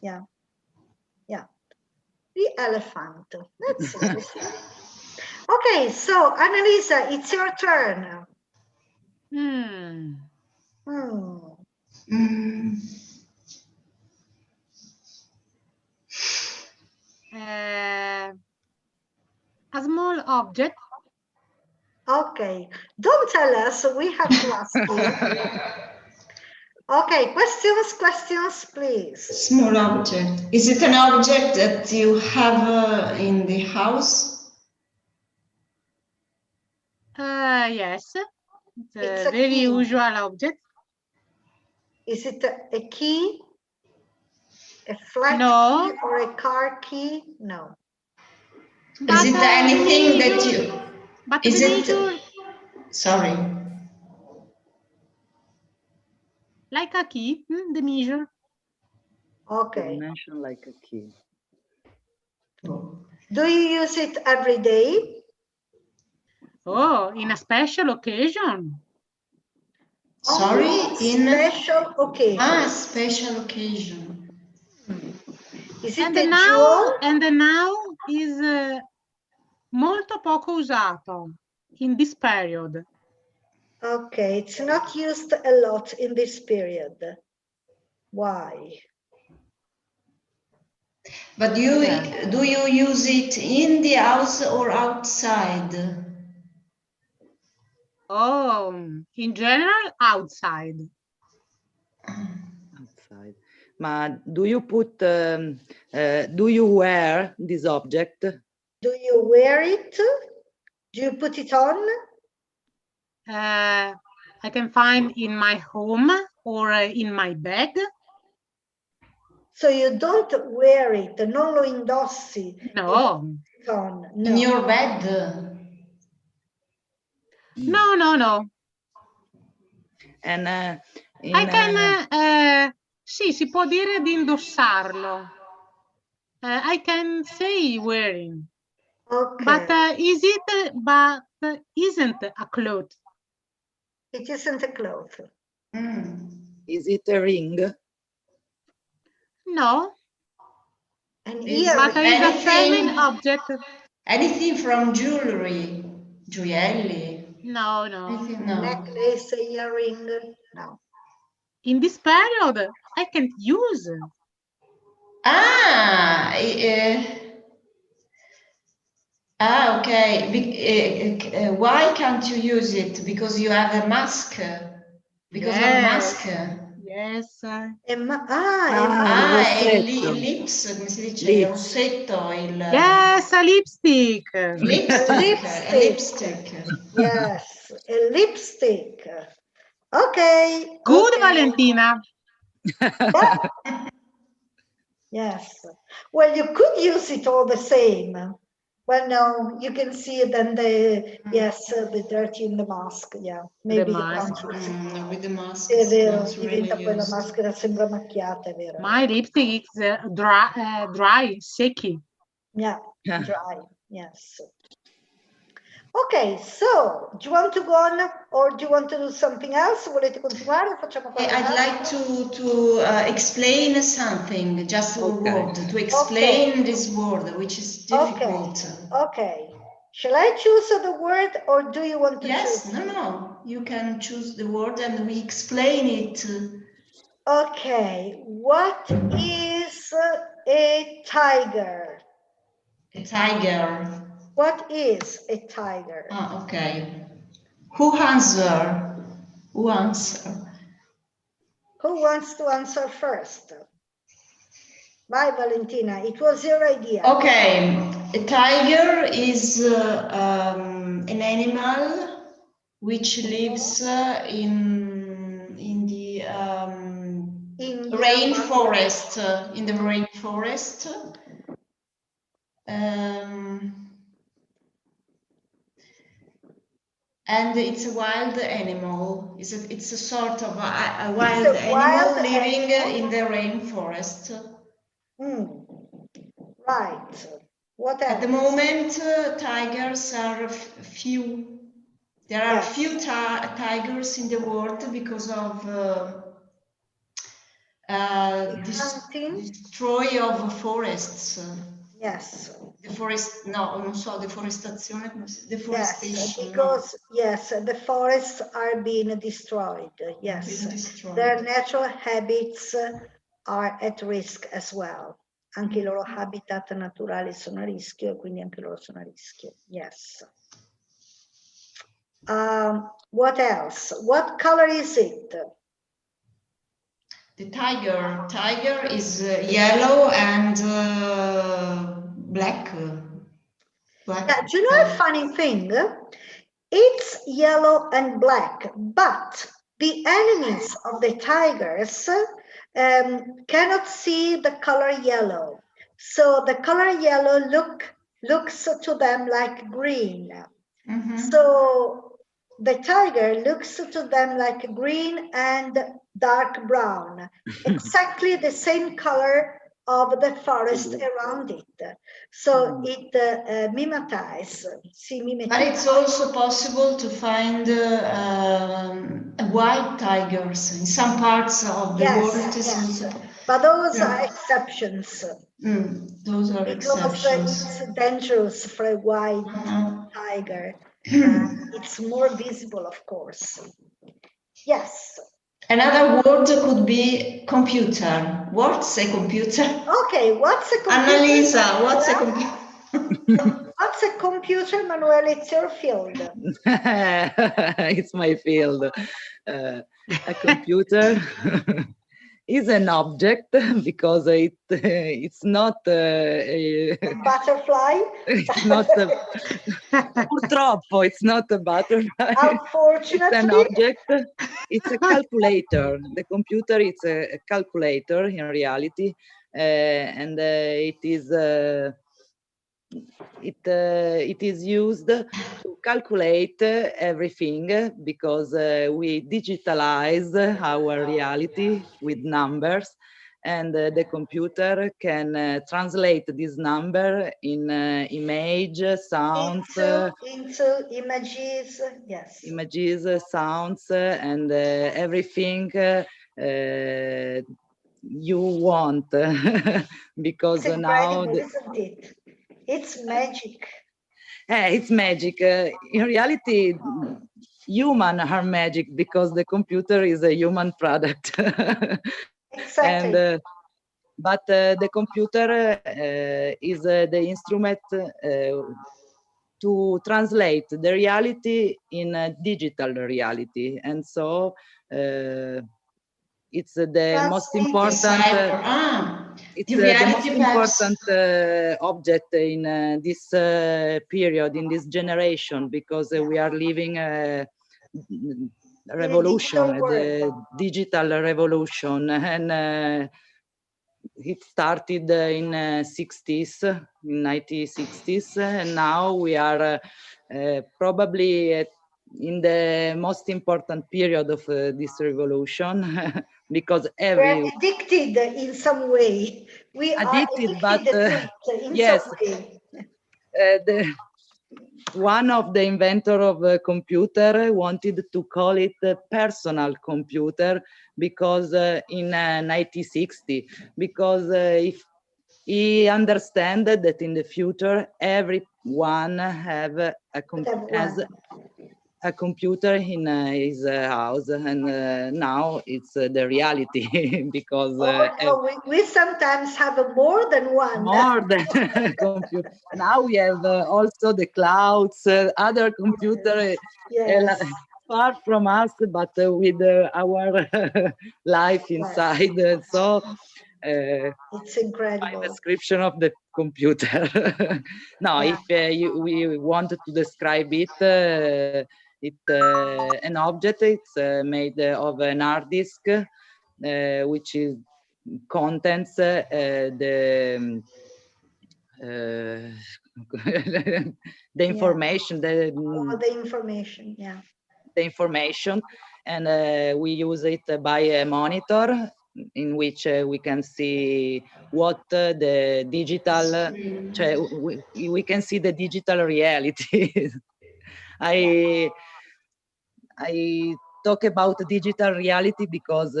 yeah, yeah. The elephant. That's interesting. Okay, so Annalisa, it's your turn. A small object. Okay, don't tell us, we have to ask you. Okay, questions, please. Small object. Is it an object that you have in the house? Yes, it's a very key. usual object. Is it a key? A flat No. key or a car key? No. Is it anything that you... But is it... Sorry. Like a key, the measure. Okay. Dimension like a key. Do you use it every day? Oh, in a special occasion. Sorry, in special occasion. Ah, special occasion. Is it and now is molto poco usato in this period. Okay, it's not used a lot in this period. Why? But do you use it in the house or outside? Oh, in general, outside. Outside. Ma do you put? Do you wear this object? Do you wear it? Do you put it on? I can find in my home or in my bag. So you don't wear it, non lo indossi. No. No. In your bed? No. And I can, sì, si può dire di indossarlo. I can say wearing. Okay. But isn't a cloth. It isn't a cloth. Is it a ring? An No. earring. But it is a feminine object. Anything from jewelry? Gioielli? No. Necklace, earring? No. In this period, I can't use. Okay. Why can't you use it? Because you have a mask? Because of mask? Yes. Lips, come si dice? Rossetto, Yes, a lipstick. A lipstick. Yes, a lipstick. Okay. Good, okay. Valentina. Yes. Well, you could use it all the same. Well, no, you can see it and the dirty in the mask. Yeah, maybe you can't use it. With the mask. È vero, diventa poi la maschera, sembra macchiata, è vero. My lipstick is dry, shaky. Yeah, dry, yes. Okay, so do you want to go on or do you want to do something else? Volete continuare? Facciamo I'd like to explain something, just a word, to explain this word, which is difficult. Okay. Shall I choose the word or do you want to choose? Yes, no, you can choose the word and we explain it. Okay, what is a tiger? A tiger. What is a tiger? Ah, okay. Who answer? Who answer? Who wants to answer first? Bye, Valentina. It was your idea. Okay, a tiger is an animal which lives in the rainforest. In the rainforest. And it's a wild animal. It's a sort of a wild animal living in the rainforest. Right. What else? At the moment, tigers are few. There are few tigers in the world because of destroy of forests. Yes. Deforestation. Yes, because the forests are being destroyed. Yes, their natural habits are at risk as well. Anche I loro habitat naturali sono a rischio e quindi anche loro sono a rischio. Yes. What else? What color is it? The tiger is yellow and black. Yeah, do you know a funny thing? It's yellow and black, but the enemies of the tigers cannot see the color yellow. So the color yellow looks to them like green. So the tiger looks to them like green and dark brown, exactly the same color of the forest around it. So it mimetizes. But it's also possible to find white tigers in some parts of the world. Yes. But those are exceptions. Those are exceptions. Because it's dangerous for a white tiger. It's more visible, of course. Yes. Another word could be computer. What's a computer? Okay, what's a computer? Annalisa, what's a computer? What's a computer, Manuel? It's your field. It's my field. A computer is an object because it's not a butterfly. It's not purtroppo it's not a butterfly. Unfortunately, it's an object. It's a calculator. The computer is a calculator in reality, and it is used to calculate everything because we digitalize our reality with numbers, and the computer can translate this number in image, sounds, into images, yes. Images, sounds, and everything you want because it's now isn't it? It's magic. It's magic. In reality, human are magic because the computer is a human product. Exactly. And but the computer is the instrument to translate the reality in a digital reality, and so it's the most important. It's the most important object in this period, in this generation, because we are living a revolution, the digital revolution, and it started in 1960s, and now we are probably in the most important period of this revolution because we're addicted in some way. We are addicted but to it in yes, some way. one of the inventor of a computer wanted to call it a personal computer because in 1960, because if he understand that in the future everyone have has a computer in his house, and now it's the reality because we sometimes have more than one. More than computer. Now we have also the clouds, other computer far from us, but with our life inside. So it's incredible. My description of the computer. No, if we wanted to describe it, an object. It's made of an hard disk, which is contents the information, the information, the information, and we use it by a monitor in which we can see what the digital, we can see the digital reality. I talk about digital reality because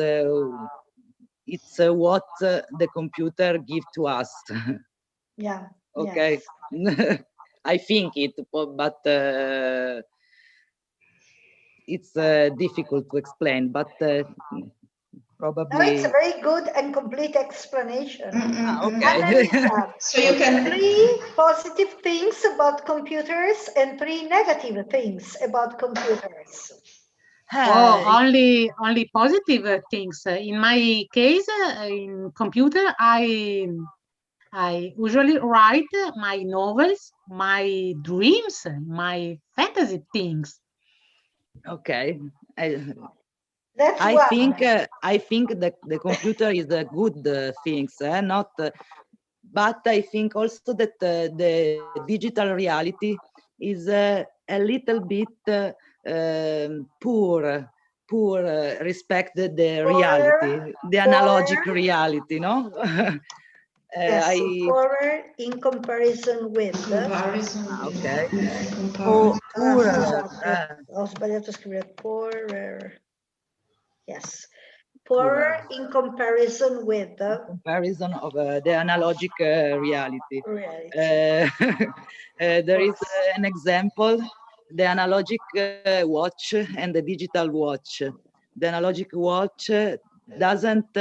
it's what the computer give to us. Yeah. Okay. Yes. I think it, but it's difficult to explain, but probably. No, it's a very good and complete explanation. Okay. So you can 3 positive things about computers and 3 negative things about computers. Oh, only positive things. In my case, in computer, I usually write my novels, my dreams, my fantasy things. Okay. I think that the computer is a good things, not. But I think also that the digital reality is a little bit poor respect the reality, the analogic reality, no? Yes, poorer in comparison with. Okay. Ho sbagliato a scrivere poorer. Yes. Poorer in comparison with. Comparison of the analogic reality. There is an example, the analogic watch and the digital watch. The analogic watch doesn't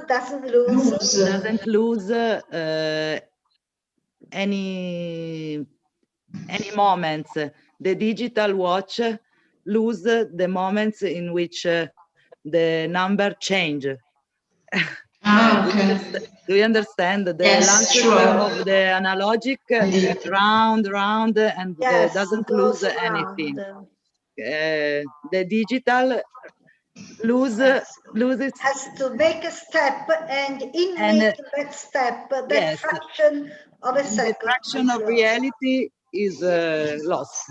doesn't lose any moments. The digital watch lose the moments in which the number change. Do you understand? The lances of the analogic round, and doesn't lose anything. The digital loses, has to make a step, and in making that step, that fraction of a second. The fraction of reality is lost.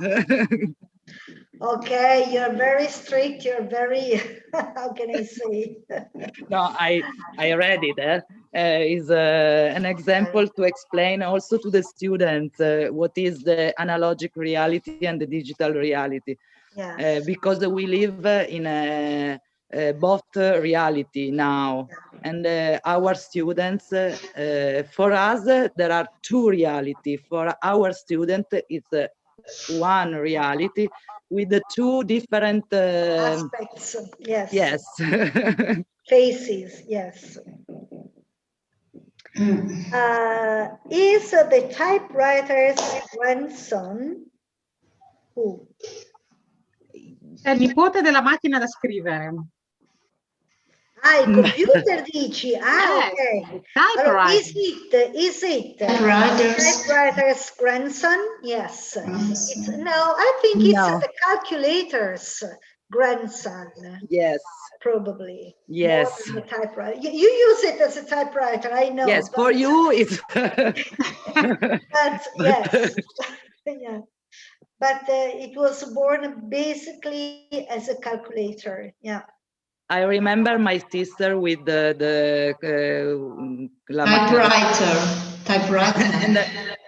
Okay, you're very strict. You're very, how can I say? No, I read it. Is an example to explain also to the students what is the analogic reality and the digital reality. Yes. Because we live in both reality now, and our students, for us, there are 2 reality. For our student, it's one reality with the 2 different aspects. Yes. Yes. Faces. Yes. Is the typewriter's grandson who? È il nipote della macchina da scrivere. Il computer dici? Ok. Allora, is it typewriter's grandson? Yes. No, I think it's the calculator's grandson. Yes. Probably. Yes. More than the typewriter. You use it as a typewriter, I know. Yes, for you it's. But yes. Yeah. But it was born basically as a calculator. Yeah. I remember my sister with the typewriter. Typewriter. And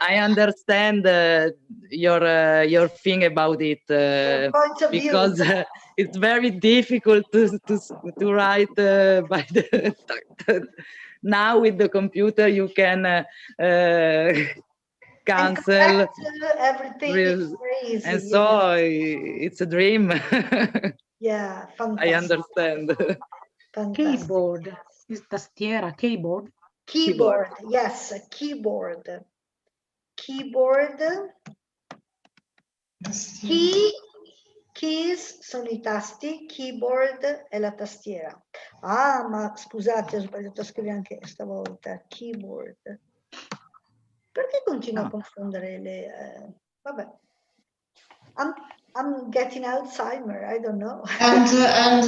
I understand your thing about it because it's very difficult to write by the. Now with the computer you can cancel everything. Is very easy, and so it's a dream. Yeah, fantastic. I understand. Fantastic. Keyboard is tastiera, keyboard. Keyboard, yes, keyboard. Keyboard. Keys sono i tasti, keyboard è la tastiera. Ah, ma scusate, ho sbagliato a scrivere anche stavolta. Keyboard. Perché continuo a confondere le... vabbè. I'm getting Alzheimer, I don't know. And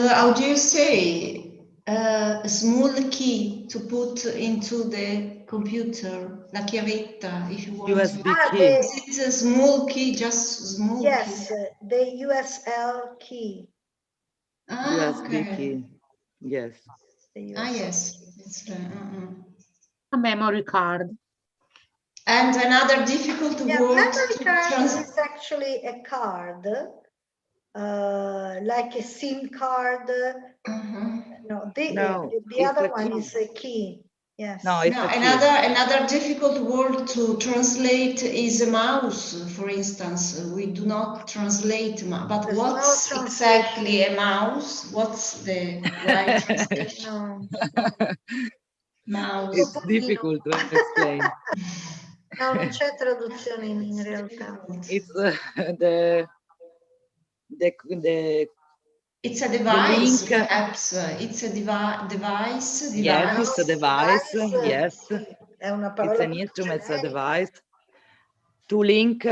how do you say a small key to put into the computer, la chiavetta, if you want. USB key. It's a small key, just small key. Yes, the USL key. USB key. Yes. Yes. It's a memory card. And another difficult word. Memory card is actually a card, like a SIM card. No, the other one is a key. Yes. No, it's another difficult word to translate is a mouse, for instance. We do not translate, but what's exactly a mouse? What's the right translation? Mouse. It's difficult to explain. No, non c'è traduzione in realtà. It's it's a device, perhaps. It's a device. Yes, it's a device. Yes. È una parola. It's an instrument, it's a device to link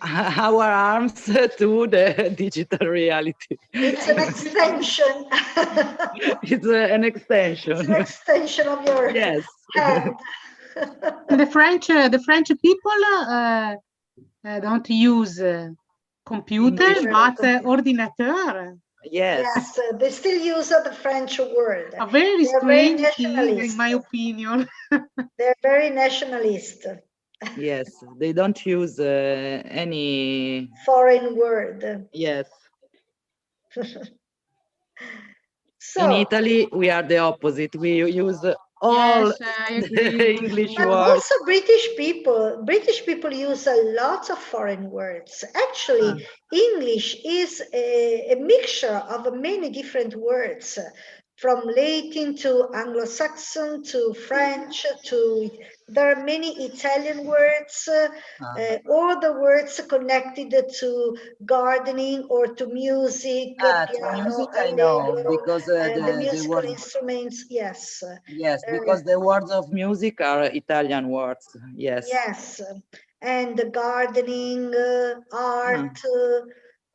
our arms to the digital reality. It's an extension. It's an extension. It's an extension of your hand. The French people don't use computer, but ordinateur. Yes, they still use the French word. A very strange thing, in my opinion. They're very nationalist. Yes, they don't use any foreign word. Yes. So, in Italy, we are the opposite. We use all the English but words. Also, British people use a lot of foreign words. Actually, English is a mixture of many different words, from Latin to Anglo-Saxon to French to there are many Italian words, all the words connected to gardening or to music, piano, music I know, because the musical instruments, yes. Yes, because the words of music are Italian words, yes. Yes, and the gardening, art,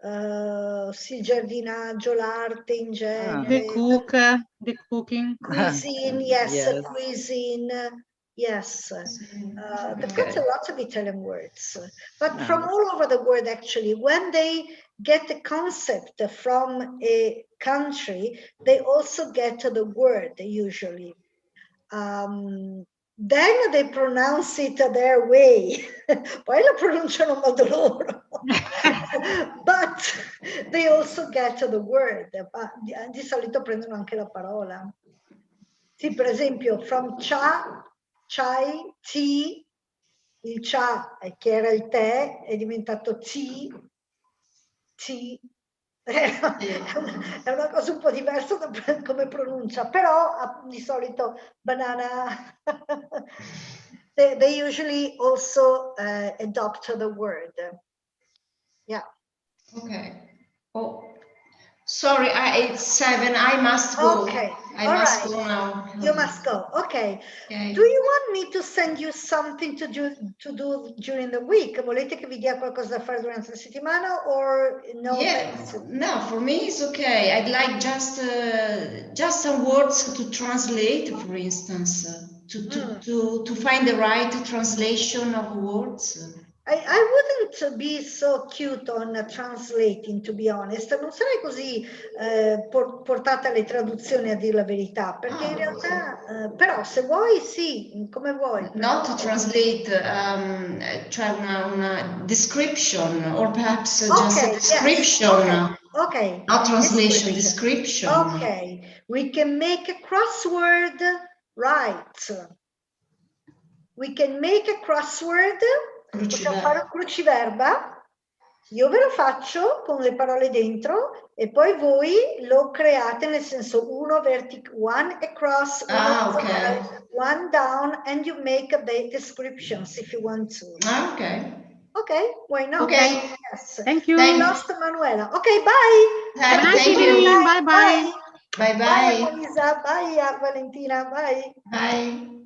il giardinaggio, l'arte in genere. The cooking. Cuisine, yes, cuisine, yes. They've got a lot of Italian words, but from all over the world, actually, when they get the concept from a country, they also get the word, usually. Then they pronounce it their way, poi lo pronunciano a modo loro, but they also get the word, di solito prendono anche la parola. Sì, per esempio, from cha, chai, tea, il cha, che era il tè, è diventato tea, tea. È una cosa un po' diversa come pronuncia, però di solito banana. They usually also adopt the word. Yeah. Okay. Oh, sorry, it's 7. I must go. Okay. I must go now. You must go. Okay. Do you want me to send you something to do during the week? Volete che vi dia qualcosa da fare durante la settimana, or no? Yeah. No, for me it's okay. I'd like just some words to translate, for instance, to find the right translation of words. I wouldn't be so cute on translating, to be honest. Non sarei così portata alle traduzioni, a dire la verità, perché in realtà, però se vuoi, sì, come vuoi. Not to translate, cioè una description, or perhaps just a description. Yes. Okay. Not translation, description. Okay. We can make a crossword, right? We can make a crossword. Possiamo fare un cruciverba. Io ve lo faccio con le parole dentro e poi voi lo create, nel senso one across, one down, and you make the descriptions if you want to. Okay, why not? Okay. Yes. Thank you. Lost Manuela. Okay, bye. Thank you. Bye bye. Bye bye. Bye, Elisa. Bye, Valentina. Bye. Bye.